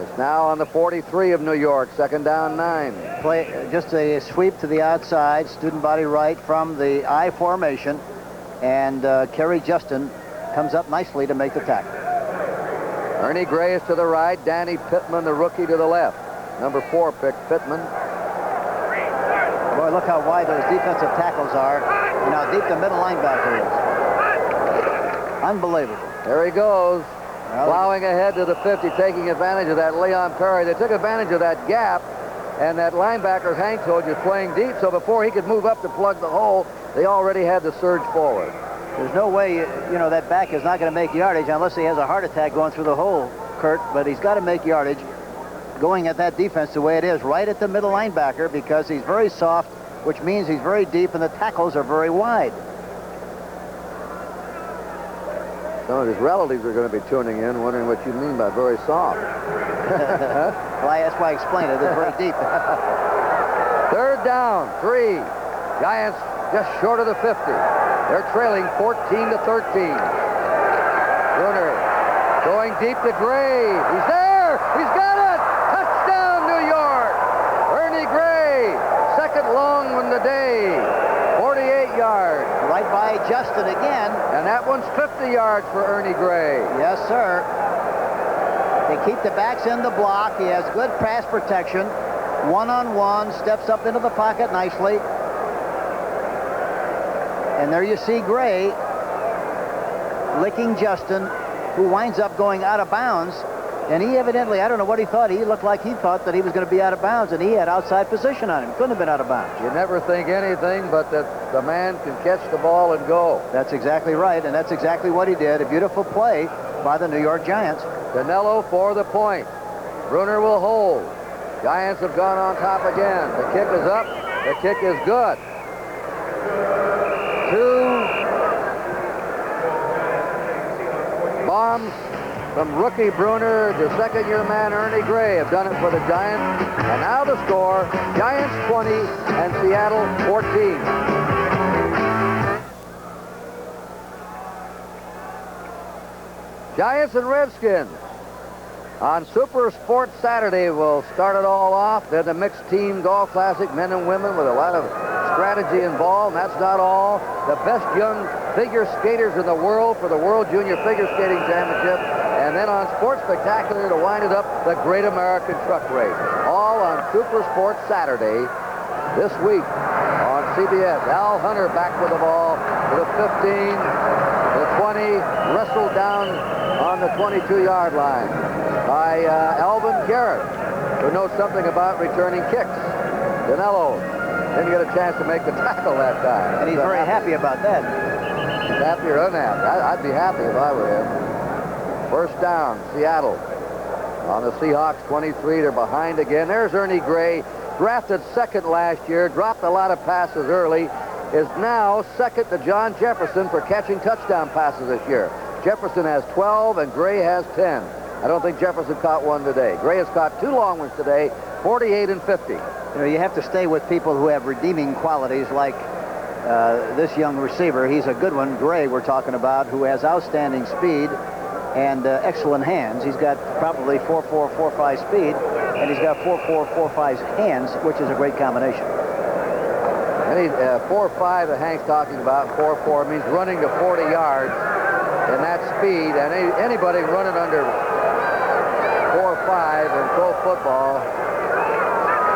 It's now on the 43 of New York, 2nd down 9. Play just a sweep to the outside, student body right from the I formation, and Kerry Justin comes up nicely to make the tackle. Ernie Gray is to the right, Danny Pittman, the rookie, to the left. Number 4 pick, Pittman. Boy, look how wide those defensive tackles are and how deep the middle linebacker is. Unbelievable. There he goes. Plowing ahead to the 50, taking advantage of that Leon Perry. They took advantage of that gap, and that linebacker, Hank told you, playing deep, so before he could move up to plug the hole, they already had the surge forward. There's no way, you know, that back is not going to make yardage unless he has a heart attack going through the hole, Kurt, but he's got to make yardage going at that defense the way it is, right at the middle linebacker, because he's very soft, which means he's very deep, and the tackles are very wide. Some of his relatives are going to be tuning in, wondering what you mean by very soft. Well, that's why I explained it. It's very deep. 3rd down, 3. Giants just short of the 50. They're trailing 14-13. Bruner going deep to Gray. He's there. He's got it. Touchdown, New York. Ernie Gray, 2nd long one today. 48 yards. Right by Justin again. And that one's 50 yards for Ernie Gray. Yes, sir. They keep the backs in the block. He has good pass protection. One-on-one, steps up into the pocket nicely. And there you see Gray licking Justin, who winds up going out of bounds And he evidently, I don't know what he thought. He looked like he thought that he was going to be out of bounds, and he had outside position on him. Couldn't have been out of bounds. You never think anything but that the man can catch the ball and go. That's exactly right, and that's exactly what he did. A beautiful play by the New York Giants. Danilo for the point. Bruner will hold. Giants have gone on top again. The kick is up. The kick is good. 2 bombs from rookie Bruner to second-year man Ernie Gray have done it for the Giants. And now the score, Giants 20 and Seattle 14. Giants and Redskins. On Super Sports Saturday, we'll start it all off. There's a mixed team golf classic, men and women, with a lot of strategy involved. And that's not all. The best young figure skaters in the world for the World Junior Figure Skating Championship. And then on Sports Spectacular to wind it up, the Great American Truck Race. All on Super Sports Saturday this week on CBS. Al Hunter back with the ball to the 15, the 20, wrestled down on the 22-yard line by Alvin Garrett, who knows something about returning kicks. Danilo didn't get a chance to make the tackle that time. And he's very happy about that. He's happy or unhappy? I'd be happy if I were him. First down, Seattle. On the Seahawks 23, they're behind again. There's Ernie Gray, drafted second last year, dropped a lot of passes early, is now second to John Jefferson for catching touchdown passes this year. Jefferson has 12 and Gray has 10. I don't think Jefferson caught one today. Gray has caught 2 long ones today, 48 and 50. You know, you have to stay with people who have redeeming qualities like this young receiver. He's a good one, Gray, we're talking about, who has outstanding speed and excellent hands. He's got probably 4.4, 4.5 speed, and he's got 4.4, 4.5 hands, which is a great combination. And 4.5 that Hank's talking about, 4.4 means running to 40 yards in that speed, and anybody running under 4.5 in pro football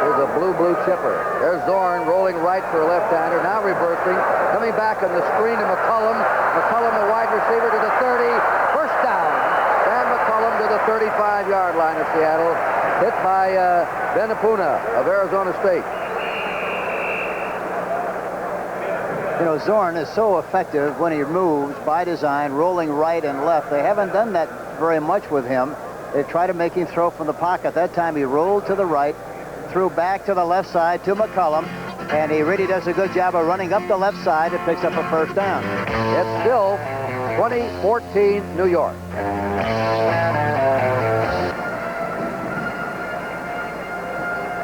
is a blue chipper. There's Zorn rolling right for a left-hander, now reversing, coming back on the screen to McCullum. McCullum, the wide receiver, to the 30. First down. Dan McCullum to the 35-yard line of Seattle. Hit by Benapuna of Arizona State. You know, Zorn is so effective when he moves by design, rolling right and left. They haven't done that very much with him. They try to make him throw from the pocket. That time he rolled to the right, threw back to the left side to McCullum, and he really does a good job of running up the left side and picks up a first down. It's still 20-14 New York.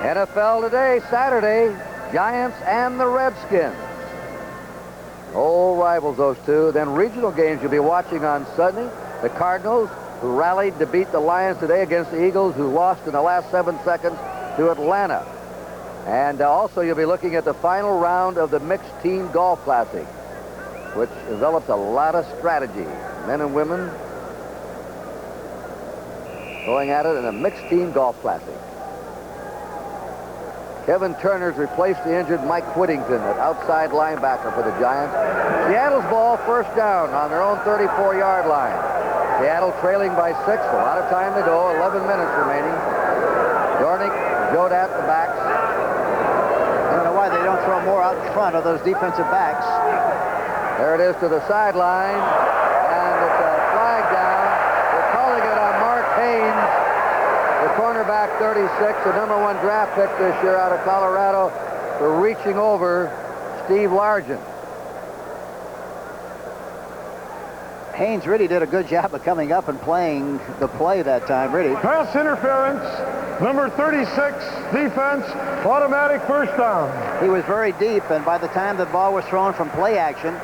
NFL today, Saturday, Giants and the Redskins. Old rivals, those two. Then regional games you'll be watching on Sunday. The Cardinals, who rallied to beat the Lions today against the Eagles, who lost in the last 7 seconds to Atlanta. And also you'll be looking at the final round of the Mixed Team Golf Classic, which develops a lot of strategy. Men and women going at it in a Mixed Team Golf Classic. Kevin Turner's replaced the injured Mike Whittington at outside linebacker for the Giants. Seattle's ball, first down on their own 34-yard line. Seattle trailing by 6. A lot of time to go. 11 minutes remaining. Dornick, Jodat, the backs. I don't know why they don't throw more out in front of those defensive backs. There it is to the sideline. And it's a flag down. They're calling it on Mark Haynes, the cornerback, 36, the #1 draft pick this year out of Colorado, for reaching over Steve Largent. Haynes really did a good job of coming up and playing the play that time, really. Pass interference, number 36, defense, automatic first down. He was very deep, and by the time the ball was thrown from play action,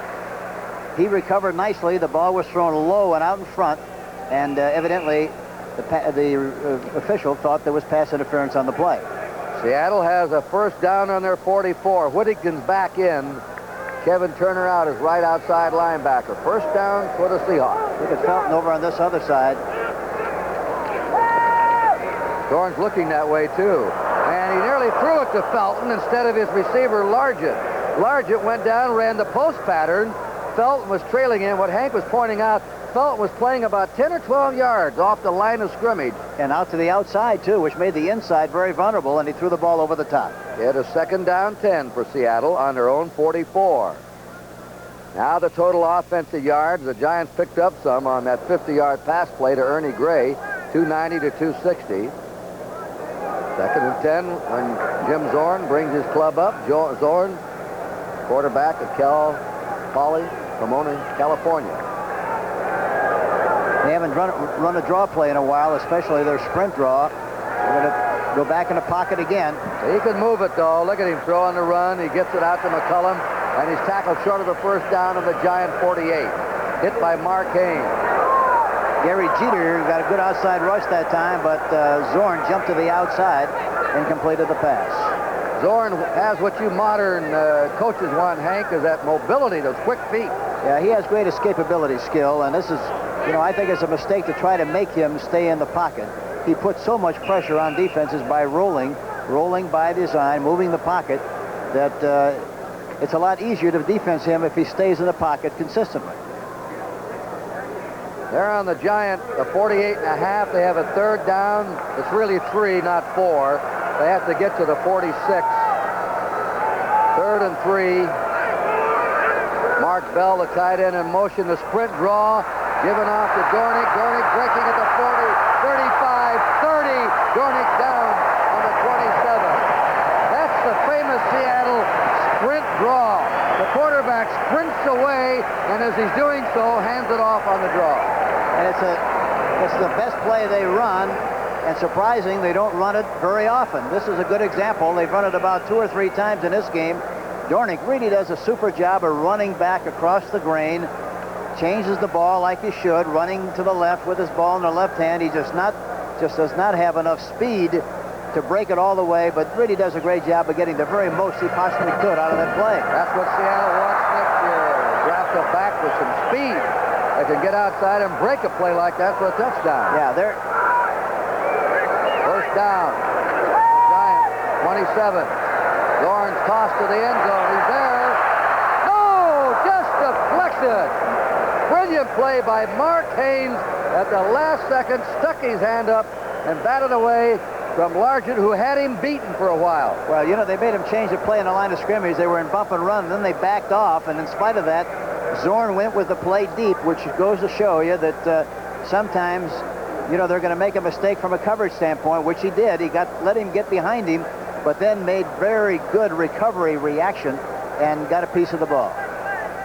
he recovered nicely. The ball was thrown low and out in front, and evidently the official thought there was pass interference on the play. Seattle has a first down on their 44. Whittington's back in. Kevin Turner out as right outside linebacker. First down for the Seahawks. Look at Felton over on this other side. Dorn's looking that way too. And he nearly threw it to Felton instead of his receiver, Largent. Largent went down, ran the post pattern. Felton was trailing in. What Hank was pointing out, Felton was playing about 10 or 12 yards off the line of scrimmage. And out to the outside, too, which made the inside very vulnerable, and he threw the ball over the top. They had a 2nd down 10 for Seattle on their own 44. Now the total offensive yards, the Giants picked up some on that 50-yard pass play to Ernie Gray, 290 to 260. 2nd and 10 when Jim Zorn brings his club up. Zorn, quarterback of Cal Poly, Pomona, California. They haven't run a draw play in a while, especially their sprint draw. They're going to go back in the pocket again. He can move it, though. Look at him throw on the run. He gets it out to McCullum, and he's tackled short of the 1st down of the Giant 48. Hit by Mark Haynes. Gary Jeter got a good outside rush that time, but Zorn jumped to the outside and completed the pass. Zorn has what you modern coaches want, Hank, is that mobility, those quick feet. Yeah, he has great escapability skill, and this is, you know, I think it's a mistake to try to make him stay in the pocket. He puts so much pressure on defenses by rolling by design, moving the pocket, that it's a lot easier to defense him if he stays in the pocket consistently. They're on the Giant, the 48 and a half. They have a 3rd down. It's really 3, not 4. They have to get to the 46. 3rd and 3. Mark Bell, the tight end, in motion. The sprint draw, given off to Dornick. Dornick breaking at the 40, 35, 30. Dornick down on the 27. That's the famous Seattle sprint draw. The quarterback sprints away, and as he's doing so, hands it off on the draw. And it's the best play they run, and surprising, they don't run it very often. This is a good example. They've run it about 2 or 3 times in this game. Dornick really does a super job of running back across the grain, changes the ball like he should, running to the left with his ball in the left hand. He just does not have enough speed to break it all the way, but really does a great job of getting the very most he possibly could out of that play. That's what Seattle wants next year. Draft a back with some speed that can get outside and break a play like that for a touchdown. Yeah, they're... 1st down. Giant, 27. Zorn's toss to the end zone. He's there. No! Just deflected. Brilliant play by Mark Haynes at the last second. Stuck his hand up and batted away from Largent, who had him beaten for a while. Well, you know, they made him change the play in the line of scrimmage. They were in bump and run, and then they backed off, and in spite of that, Zorn went with the play deep, which goes to show you that sometimes, you know, they're going to make a mistake from a coverage standpoint, which he did. He let him get behind him, but then made very good recovery reaction and got a piece of the ball.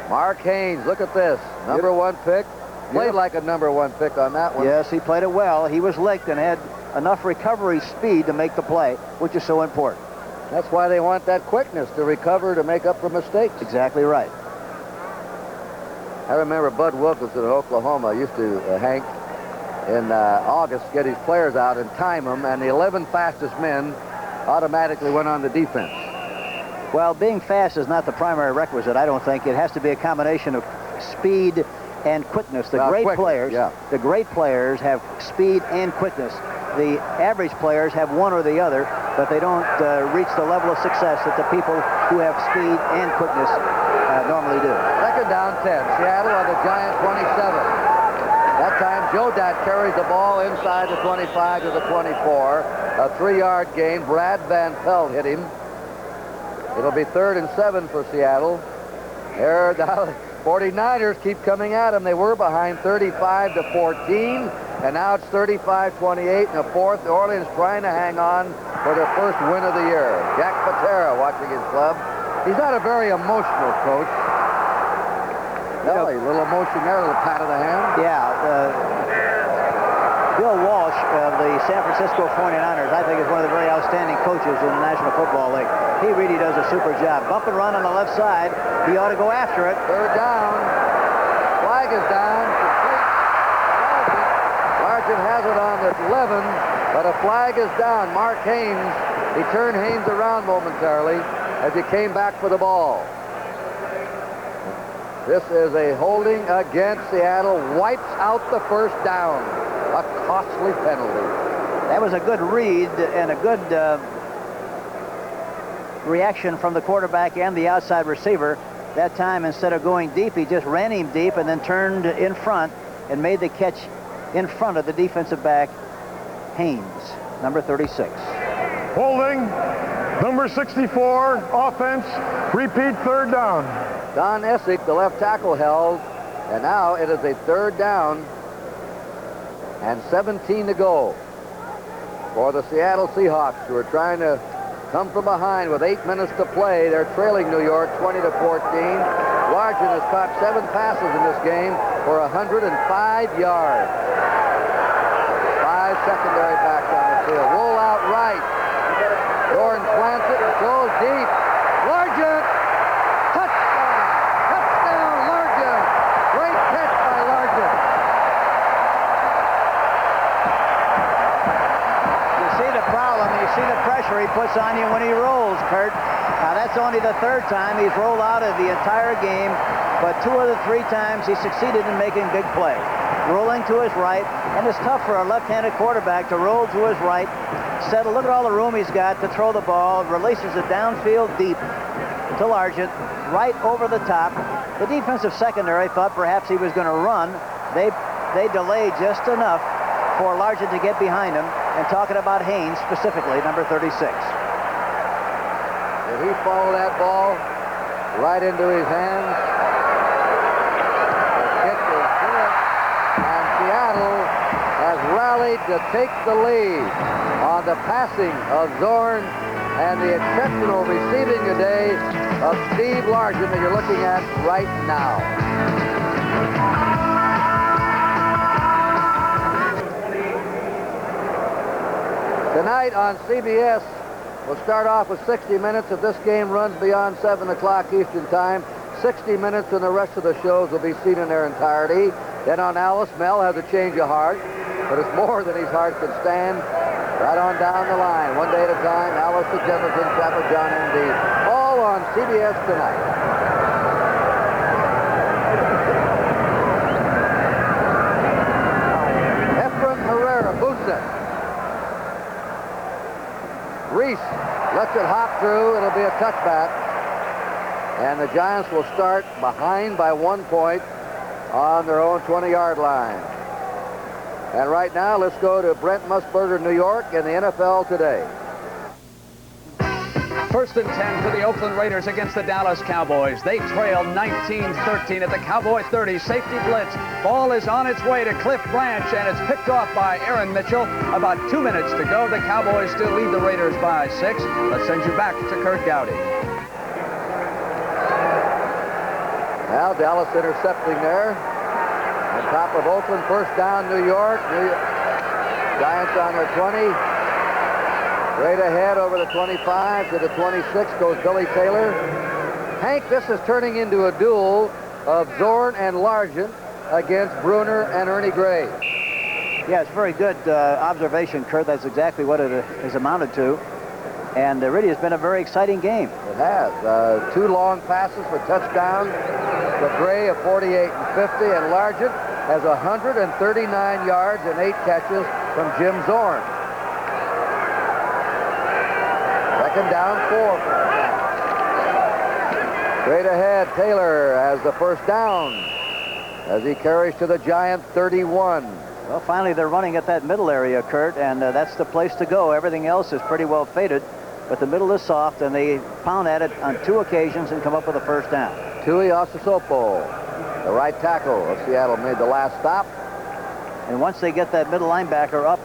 Mark Haynes, look at this. Number 1 pick. Played like a number 1 pick on that one. Yes, he played it well. He was licked and had enough recovery speed to make the play, which is so important. That's why they want that quickness to recover, to make up for mistakes. Exactly right. I remember Bud Wilkinson in Oklahoma used to, Hank, in August, get his players out and time them, and the 11 fastest men automatically went on the defense. Well, being fast is not the primary requisite, I don't think. It has to be a combination of speed and quickness. The great players have speed and quickness. The average players have one or the other, but they don't reach the level of success that the people who have speed and quickness normally do. 2nd down 10. Seattle on the Giant 27. That time, Joe Dat carries the ball inside the 25 to the 24. A 3-yard gain. Brad Van Pelt hit him. It'll be 3rd and 7 for Seattle. There, the 49ers keep coming at them. They were behind 35 to 14, and now it's 35-28 in the 4th. New Orleans trying to hang on for their first win of the year. Jack Patera watching his club. He's not a very emotional coach. No, a little emotion there, a little pat of the hand. Yeah. Bill Walsh of the San Francisco 49ers, I think, is one of the very outstanding coaches in the National Football League. He really does a super job. Bump and run on the left side. He ought to go after it. 3rd down. Flag is down. Largent has it on the 11, but a flag is down. Mark Haynes, he turned Haynes around momentarily as he came back for the ball. This is a holding against Seattle. Wipes out the 1st down. A costly penalty. That was a good read and a good reaction from the quarterback and the outside receiver. That time, instead of going deep, he just ran him deep and then turned in front and made the catch in front of the defensive back, Haynes, number 36. Holding, number 64, offense, repeat third down. Don Essick, the left tackle, held, and now it is a third down and 17 to go for the Seattle Seahawks, who are trying to come from behind with 8 minutes to play. They're trailing New York 20 to 14. Largent has caught 7 passes in this game for 105 yards. 5 secondary backs on the field. Roll out right. Jordan plants it and throws deep. Largent! Touchdown! Touchdown, Largent! Great catch by Largent. You see the problem, you see the pressure he puts on you when he rolls, Kurt. Now, that's only the third time he's rolled out of the entire game, but 2 of the 3 times he succeeded in making big plays. Rolling to his right, and it's tough for a left-handed quarterback to roll to his right. Settle, look at all the room he's got to throw the ball, releases it downfield deep to Largent, right over the top. The defensive secondary thought perhaps he was going to run. They delayed just enough for Largent to get behind him, and talking about Haynes specifically, number 36. Did he follow that ball right into his hands? The kick is good, and Seattle has rallied to take the lead on the passing of Zorn and the exceptional receiving today of Steve Largent that you're looking at right now. Tonight on CBS, we'll start off with 60 minutes. If this game runs beyond 7 o'clock Eastern Time, 60 minutes and the rest of the shows will be seen in their entirety. Then on Alice, Mel has a change of heart, but it's more than his heart can stand. Right on down the line, one day at a time. Alice to Jefferson, Chapel John, indeed. All on CBS tonight. Efren Herrera boots it. Reese lets it hop through. It'll be a touchback. And the Giants will start behind by 1 point on their own 20-yard line. And right now, let's go to Brent Musburger, New York, in the NFL Today. First and 10 for the Oakland Raiders against the Dallas Cowboys. They trail 19-13 at the Cowboy 30. Safety blitz. Ball is on its way to Cliff Branch, and it's picked off by Aaron Mitchell. About 2 minutes to go. The Cowboys still lead the Raiders by 6. Let's send you back to Kurt Gowdy. Now Dallas intercepting there. On top of Oakland, first down, New York. Giants on their 20. Straight ahead over the 25 to the 26 goes Billy Taylor. Hank, this is turning into a duel of Zorn and Largent against Bruner and Ernie Gray. Yeah, it's very good observation, Kurt. That's exactly what it is amounted to. And it really has been a very exciting game. It has. 2 long passes for touchdowns. The Gray of 48 and 50, and Largent has 139 yards and 8 catches from Jim Zorn. Second down, 4. Straight ahead, Taylor has the first down as he carries to the Giant 31. Well, finally, they're running at that middle area, Kurt, and that's the place to go. Everything else is pretty well faded, but the middle is soft, and they pound at it on 2 occasions and come up with a first down. Tui Osasopo, the right tackle of Seattle, made the last stop. And once they get that middle linebacker up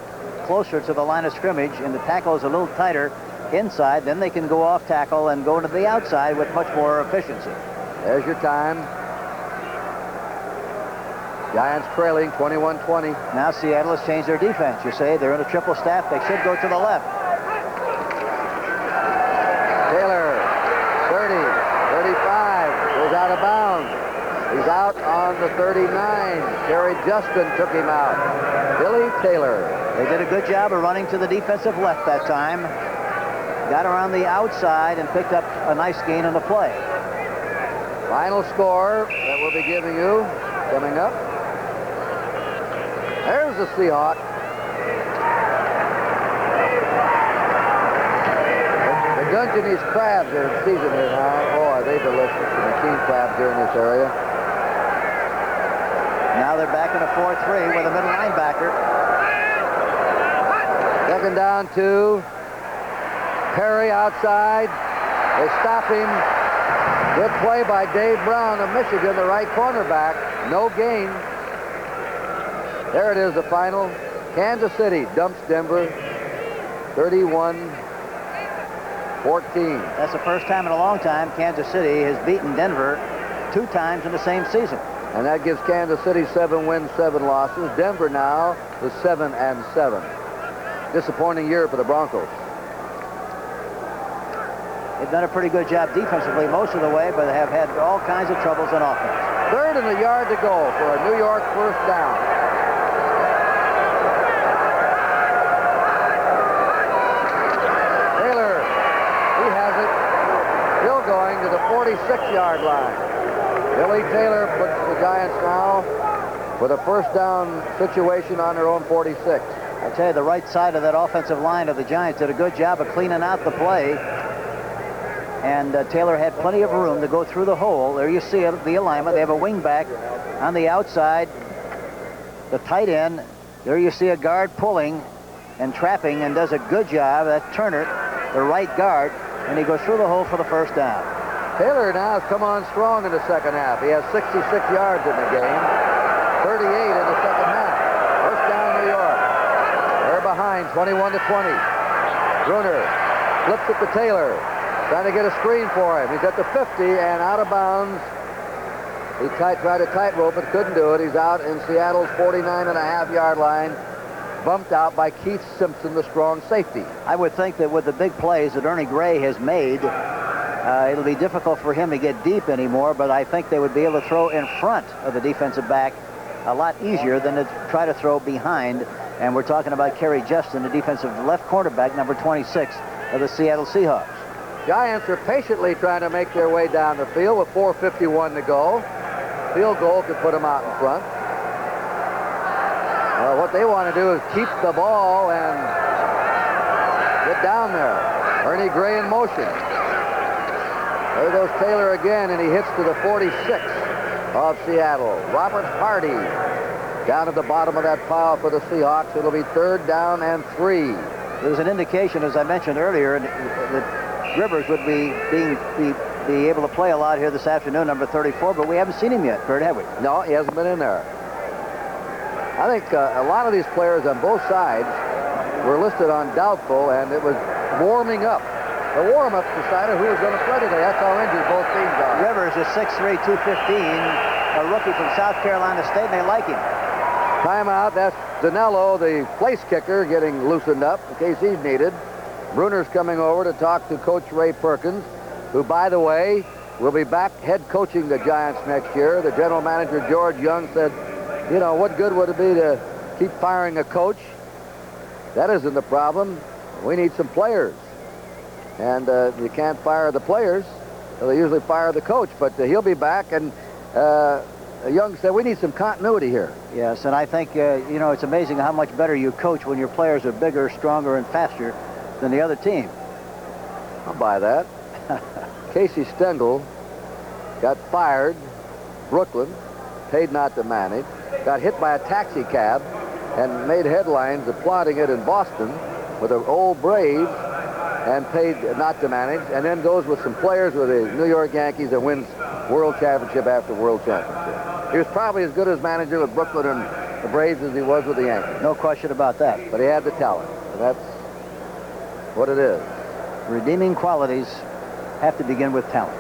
closer to the line of scrimmage and the tackle is a little tighter inside, then they can go off tackle and go to the outside with much more efficiency. There's your time. Giants trailing 21-20. Now Seattle has changed their defense. You say they're in a triple staff. They should go to the left. Taylor, 30, 35, goes out of bounds. He's out on the 39. Terry Justin took him out. Billy Taylor. They did a good job of running to the defensive left that time. Got around the outside and picked up a nice gain on the play. Final score that we'll be giving you coming up. There's the Seahawks. The Dungeness crabs are in season here now. Oh, are they delicious. And the king crabs here in this area. Now they're back in a 4-3 with a middle linebacker. Second down 2. Perry outside. They stop him. Good play by Dave Brown of Michigan, the right cornerback. No gain. There it is, the final. Kansas City dumps Denver 31-14. That's the first time in a long time Kansas City has beaten Denver 2 times in the same season. And that gives Kansas City 7 wins, 7 losses. Denver now is 7-7. Disappointing year for the Broncos. They've done a pretty good job defensively most of the way, but they have had all kinds of troubles in offense. 3rd and a yard to go for a New York first down. Taylor, he has it. Still going to the 46-yard line. Billy Taylor puts the Giants now with a first down situation on their own 46. I tell you, the right side of that offensive line of the Giants did a good job of cleaning out the play. And Taylor had plenty of room to go through the hole. There you see the alignment. They have a wing back on the outside. The tight end. There you see a guard pulling and trapping and does a good job. That's Turner, the right guard. And he goes through the hole for the first down. Taylor now has come on strong in the second half. He has 66 yards in the game. 38 in the second half. First down, New York. They're behind 21-20. Bruner flips it to Taylor. Trying to get a screen for him. He's at the 50 and out of bounds. He tried to tightrope it, couldn't do it. He's out in Seattle's 49.5-yard line, bumped out by Keith Simpson, the strong safety. I would think that with the big plays that Ernie Gray has made, it'll be difficult for him to get deep anymore, but I think they would be able to throw in front of the defensive back a lot easier than to try to throw behind. And we're talking about Kerry Justin, the defensive left cornerback, number 26 of the Seattle Seahawks. Giants are patiently trying to make their way down the field with 4:51 to go. Field goal could put them out in front. What they want to do is keep the ball and get down there. Ernie Gray in motion. There goes Taylor again, and he hits to the 46 of Seattle. Robert Hardy down at the bottom of that pile for the Seahawks. It'll be 3rd down and 3. There's an indication, as I mentioned earlier, that Rivers would be able to play a lot here this afternoon, number 34, but we haven't seen him yet, Kurt, have we? No, he hasn't been in there. I think a lot of these players on both sides were listed on doubtful, and it was warming up. The warm-ups decided who was going to play today. That's how injured both teams are. Rivers is 6'3", 215, a rookie from South Carolina State, and they like him. Timeout. That's Danello, the place kicker, getting loosened up in case he's needed. Bruner's coming over to talk to Coach Ray Perkins, who, by the way, will be back head coaching the Giants next year. The general manager, George Young, said, you know, what good would it be to keep firing a coach? That isn't the problem. We need some players. And you can't fire the players. So they usually fire the coach, but he'll be back. And Young said, we need some continuity here. Yes, and I think, you know, it's amazing how much better you coach when your players are bigger, stronger, and faster than the other team. I'll buy that. Casey Stengel got fired, Brooklyn, paid not to manage, got hit by a taxi cab, and made headlines applauding it in Boston with the old Braves, and paid not to manage, and then goes with some players with the New York Yankees and wins world championship after world championship. He was probably as good as manager with Brooklyn and the Braves as he was with the Yankees. No question about that. But he had the talent, and that's what it is. Redeeming qualities have to begin with talent.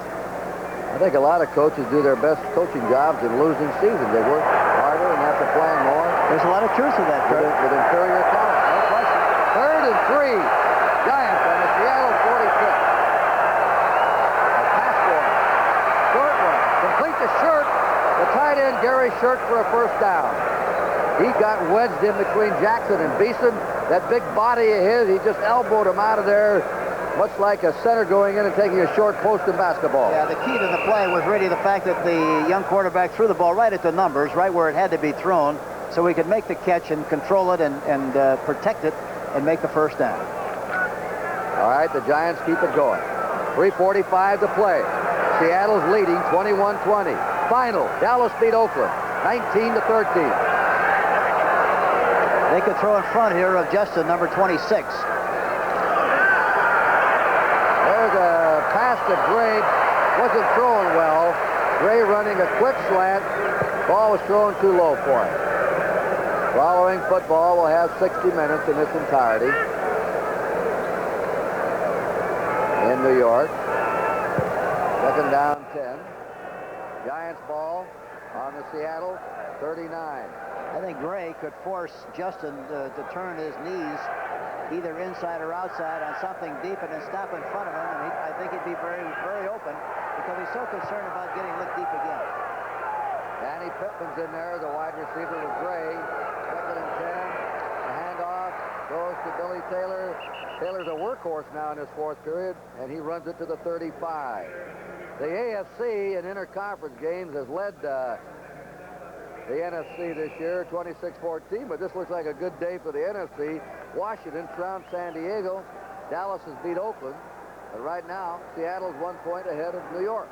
I think a lot of coaches do their best coaching jobs in losing seasons. They work harder and have to plan more. There's a lot of truth to that, Kurt. With inferior talent, no question. 3rd and 3. Giants on the Seattle 46. A pass one. Short one. Complete to Shirt. The tight end, Gary Shirt, for a first down. He got wedged in between Jackson and Beeson. That big body of his, he just elbowed him out of there, much like a center going in and taking a short post in basketball. Yeah, the key to the play was really the fact that the young quarterback threw the ball right at the numbers, right where it had to be thrown, so he could make the catch and control it and protect it and make the first down. All right, the Giants keep it going. 3:45 to play. Seattle's leading 21-20. Final, Dallas beat Oakland 19-13. They could throw in front here of Justin, number 26. There's a pass to Gray. Wasn't throwing well. Gray running a quick slant. Ball was thrown too low for him. Following football will have 60 minutes in its entirety in New York. Second down, 10. Giants ball on the Seattle 39. I think Gray could force Justin to turn his knees either inside or outside on something deep and then stop in front of him. And I think he'd be very, very open because he's so concerned about getting licked deep again. Danny Pittman's in there, the wide receiver with Gray. Second and 10. The handoff goes to Billy Taylor. Taylor's a workhorse now in his fourth period, and he runs it to the 35. The AFC in interconference games has led the NFC this year, 26-14, but this looks like a good day for the NFC. Washington trounced San Diego. Dallas has beat Oakland. But right now, Seattle's 1 point ahead of New York.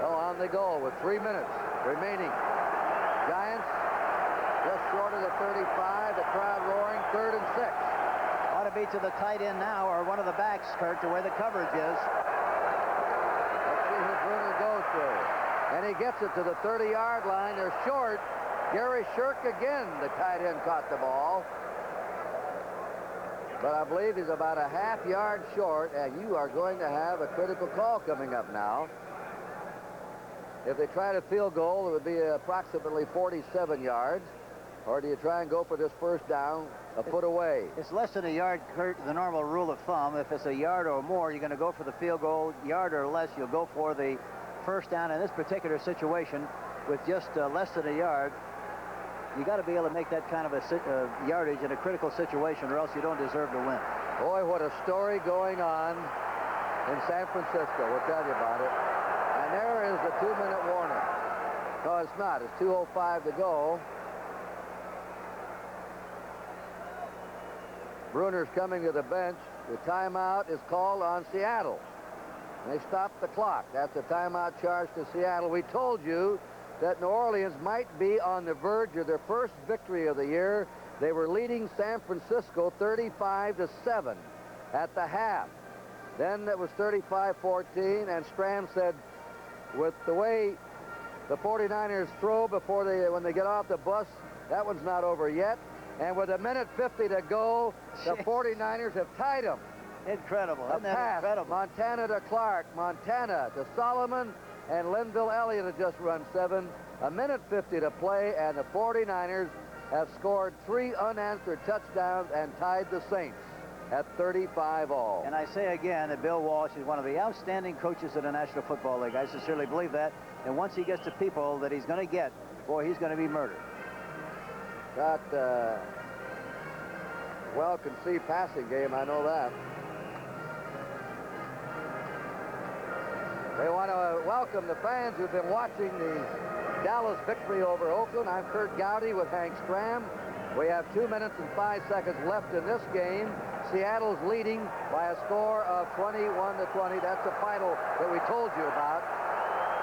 So on they go with 3 minutes remaining. Giants just short of the 35. The crowd roaring. 3rd and 6. Ought to be to the tight end now, or one of the backs, Kurt, to where the coverage is. Let's see who Bruner goes to. And he gets it to the 30-yard line. They're short. Gary Shirk again, the tight end, caught the ball. But I believe he's about a half-yard short, and you are going to have a critical call coming up now. If they try to field goal, it would be approximately 47 yards. Or do you try and go for this first down a foot away? It's less than a yard, Kurt, the normal rule of thumb. If it's a yard or more, you're going to go for the field goal. Yard or less, you'll go for the first down. In this particular situation, with just less than a yard, you got to be able to make that kind of a yardage in a critical situation, or else you don't deserve to win. Boy, what a story going on in San Francisco. We'll tell you about it. And there is the 2-minute warning. No, it's not. It's 2:05 to go. Bruner's coming to the bench. The timeout is called on Seattle. They stopped the clock. That's a timeout charge to Seattle. We told you that New Orleans might be on the verge of their first victory of the year. They were leading San Francisco 35-7 at the half. Then it was 35-14, and Stram said, with the way the 49ers throw when they get off the bus, that one's not over yet. And with 1:50 to go, the 49ers have tied them. Incredible. A pass, incredible. Montana to Clark, Montana to Solomon, and Linville Elliott has just run 7. 1:50 to play, and the 49ers have scored 3 unanswered touchdowns and tied the Saints at 35 all. And I say again that Bill Walsh is one of the outstanding coaches in the National Football League. I sincerely believe that. And once he gets to people that he's going to get, boy, he's going to be murdered. Got well-conceived passing game, I know that. They want to welcome the fans who've been watching the Dallas victory over Oakland. I'm Kurt Gowdy with Hank Stram. We have 2 minutes and 5 seconds left in this game. Seattle's leading by a score of 21-20. That's the final that we told you about.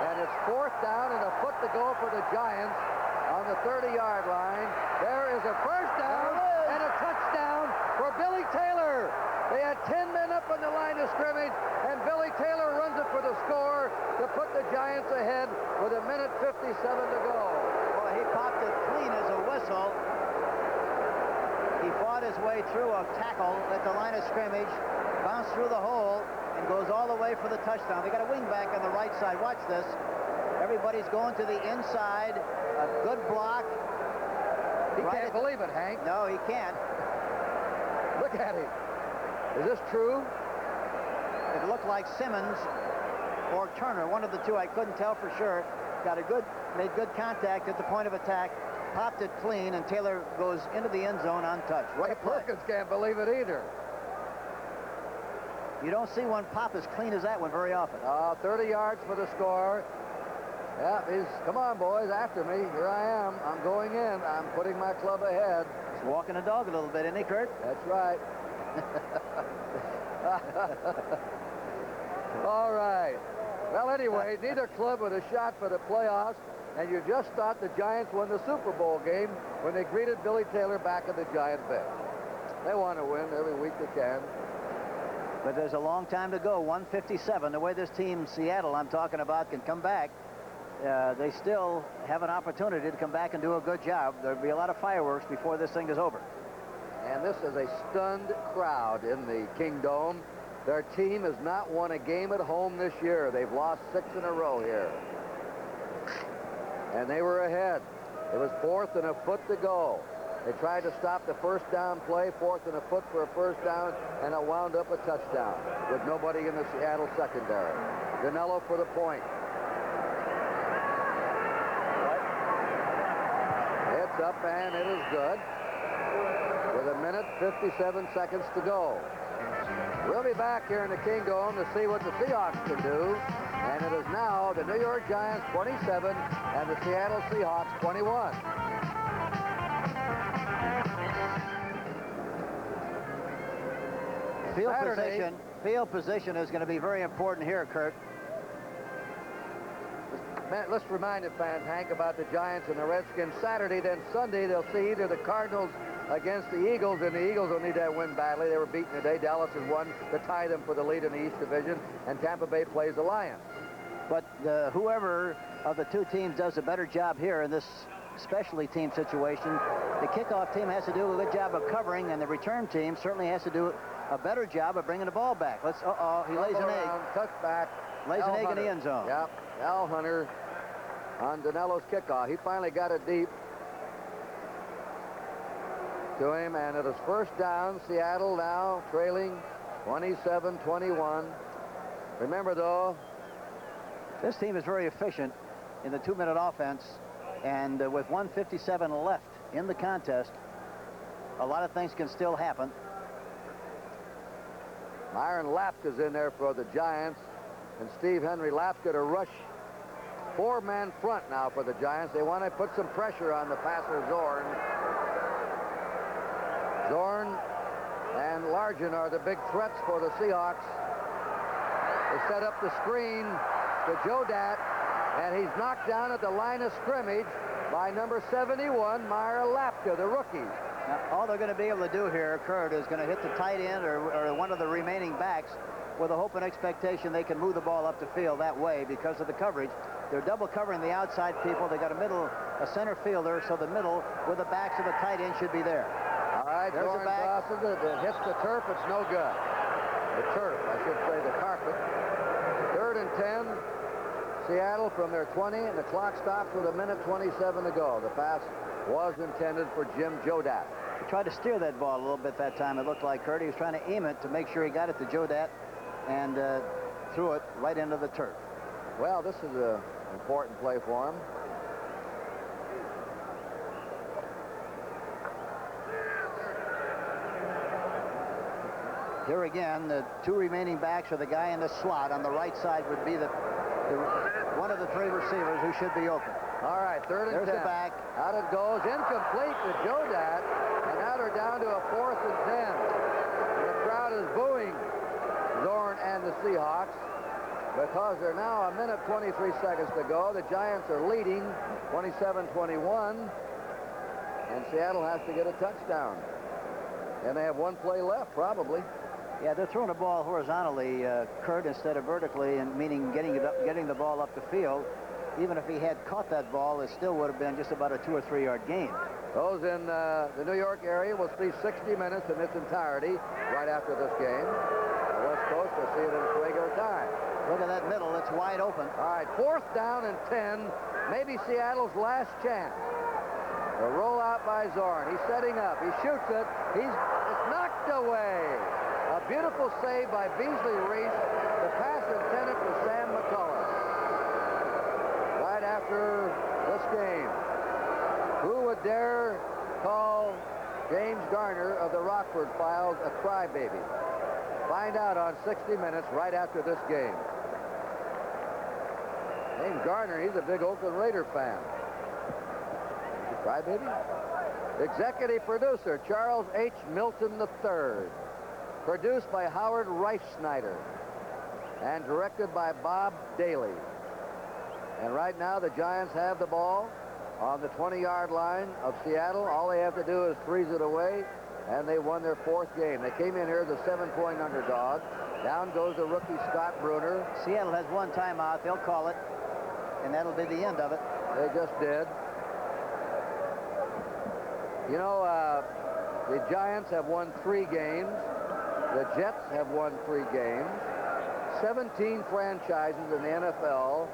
And it's 4th down and a foot to go for the Giants on the 30-yard line. There is a first down and a touchdown for Billy Taylor. They had 10 men up on the line of scrimmage, and Billy Taylor runs it for the score to put the Giants ahead with 1:57 to go. Well, he popped it clean as a whistle. He fought his way through a tackle at the line of scrimmage, bounced through the hole, and goes all the way for the touchdown. They got a wingback on the right side. Watch this. Everybody's going to the inside. A good block. He can't believe it, Hank. No, he can't. Look at him. Is this true? It looked like Simmons or Turner, one of the two. I couldn't tell for sure. Made good contact at the point of attack, popped it clean, and Taylor goes into the end zone untouched. What a play. Perkins can't believe it either. You don't see one pop as clean as that one very often. 30 yards for the score. Yeah, come on, boys, after me. Here I am. I'm going in. I'm putting my club ahead. He's walking a dog a little bit, isn't he, Kurt? That's right. All right. Well, anyway, neither club with a shot for the playoffs, and you just thought the Giants won the Super Bowl game when they greeted Billy Taylor back at the Giant bench. They want to win every week they can. But there's a long time to go. 157. The way this team, Seattle, I'm talking about, can come back, they still have an opportunity to come back and do a good job. There'll be a lot of fireworks before this thing is over. And this is a stunned crowd in the Kingdome. Their team has not won a game at home this year. They've lost 6 in a row here. And they were ahead. It was 4th and a foot to go. They tried to stop the first down play, 4th and a foot for a first down, and it wound up a touchdown with nobody in the Seattle secondary. Danello for the point. It's up and it is good. With 1:57 to go. We'll be back here in the Kingdome to see what the Seahawks can do. And it is now the New York Giants 27 and the Seattle Seahawks 21. Field position is going to be very important here, Kurt. Let's remind the fans, Hank, about the Giants and the Redskins Saturday. Then Sunday, they'll see either the Cardinals against the Eagles, and the Eagles will need that win badly. They were beaten today. Dallas has won to tie them for the lead in the East Division, and Tampa Bay plays the Lions. But whoever of the two teams does a better job here in this specialty team situation, the kickoff team has to do a good job of covering, and the return team certainly has to do a better job of bringing the ball back. He lays an egg. Touchback. Lays an egg in the end zone. Yep. Al Hunter on Danello's kickoff. He finally got it deep to him, and it is first down. Seattle now trailing 27-21. Remember, though, this team is very efficient in the 2-minute offense, and with 1:57 left in the contest, a lot of things can still happen. Myron Lapka's in there for the Giants, and Steve Henry Lapka to rush 4-man front now for the Giants. They want to put some pressure on the passer Zorn. Zorn and Largent are the big threats for the Seahawks. They set up the screen to Jodat, and he's knocked down at the line of scrimmage by number 71, Myron Lapka, the rookie. Now, all they're going to be able to do here, Kurt, is going to hit the tight end or one of the remaining backs with a hope and expectation they can move the ball up the field that way because of the coverage. They're double covering the outside people. They got a center fielder, so the middle with the backs of the tight end should be there. All right, there's Zorn a back. Crosses it. It hits the turf. It's no good. The turf, I should say, the carpet. 3rd and 10. Seattle from their 20, and the clock stops with 1:27 to go. The pass was intended for Jim Jodat. He tried to steer that ball a little bit that time, it looked like, Kurt. He was trying to aim it to make sure he got it to Jodat and threw it right into the turf. Well, this is an important play for him. Here again, the 2 remaining backs are the guy in the slot. On the right side would be one of the 3 receivers who should be open. All right, 3rd and 10. There's the back. Out it goes, incomplete to Jodat, and now they're down to a 4th and 10. And the crowd is booing Zorn and the Seahawks because they're now 1:23 to go. The Giants are leading 27-21, and Seattle has to get a touchdown. And they have 1 play left, probably. Yeah, they're throwing the ball horizontally, Kurt, instead of vertically, and meaning getting the ball up the field. Even if he had caught that ball, it still would have been just about a 2 or 3 yard gain. Those in the New York area will see 60 minutes in its entirety right after this game. The West Coast will see it in its regular time. Look at that middle. It's wide open. All right, 4th down and 10. Maybe Seattle's last chance. A roll out by Zorn. He's setting up. He shoots it. It's knocked away. A beautiful save by Beasley Reese. The pass intended for Sam McCullough. Right after this game. Who would dare call James Garner of the Rockford Files a crybaby? Find out on 60 Minutes right after this game. James Garner, he's a big Oakland Raider fan. Crybaby? Executive producer, Charles H. Milton III. Produced by Howard Reifsnyder. and directed by Bob Daly. And right now the Giants have the ball on the 20-yard line of Seattle. All they have to do is freeze it away, and they won their 4th game. They came in here as a 7-point underdog. Down goes the rookie Scott Bruner. Seattle has one timeout. They'll call it, and that'll be the end of it. They just did. You know, the Giants have won 3 games. The Jets have won 3 games. 17 franchises in the NFL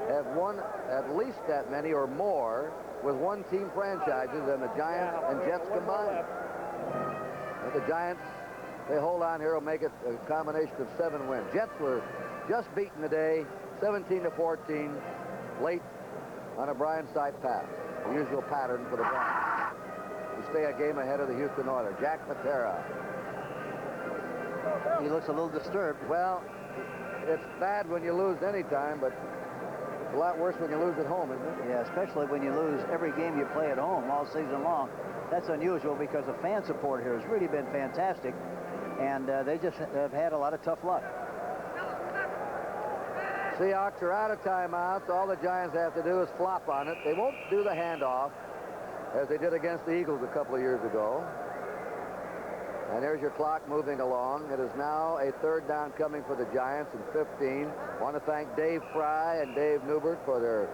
have won at least that many or more with one-team franchises than the Giants and Jets combined. And the Giants, they hold on here, will make it a combination of 7 wins. Jets were just beaten today, 17-14, late on a Brian Sipe pass. The usual pattern for the Browns. To stay a game ahead of the Houston Oilers. Jack Matera. He looks a little disturbed. Well, it's bad when you lose any time, but it's a lot worse when you lose at home, isn't it? Yeah, especially when you lose every game you play at home all season long. That's unusual because the fan support here has really been fantastic, and they just have had a lot of tough luck. Seahawks are out of timeouts. All the Giants have to do is flop on it. They won't do the handoff as they did against the Eagles a couple of years ago. And there's your clock moving along. It is now a 3rd down coming for the Giants in 15. I want to thank Dave Fry and Dave Newbert for their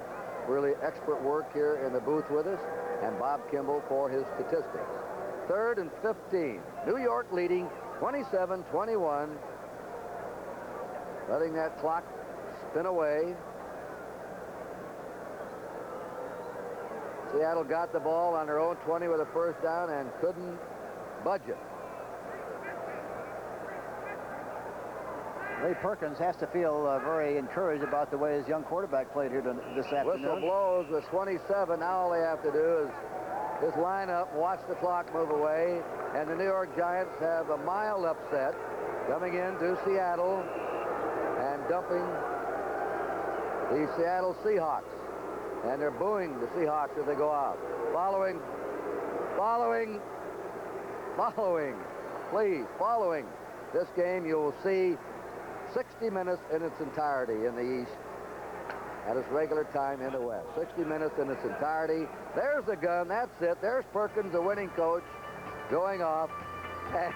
really expert work here in the booth with us, and Bob Kimball for his statistics. 3rd and 15. New York leading 27-21. Letting that clock spin away. Seattle got the ball on their own 20 with a 1st down and couldn't budge it. Ray Perkins has to feel very encouraged about the way his young quarterback played here this afternoon. Whistle blows with 27. Now all they have to do is line up, watch the clock move away, and the New York Giants have a mild upset coming into Seattle and dumping the Seattle Seahawks. And they're booing the Seahawks as they go out. Following this game, you will see 60 minutes in its entirety in the East at its regular time in the West. 60 minutes in its entirety. There's the gun. That's it. There's Perkins, the winning coach, going off. And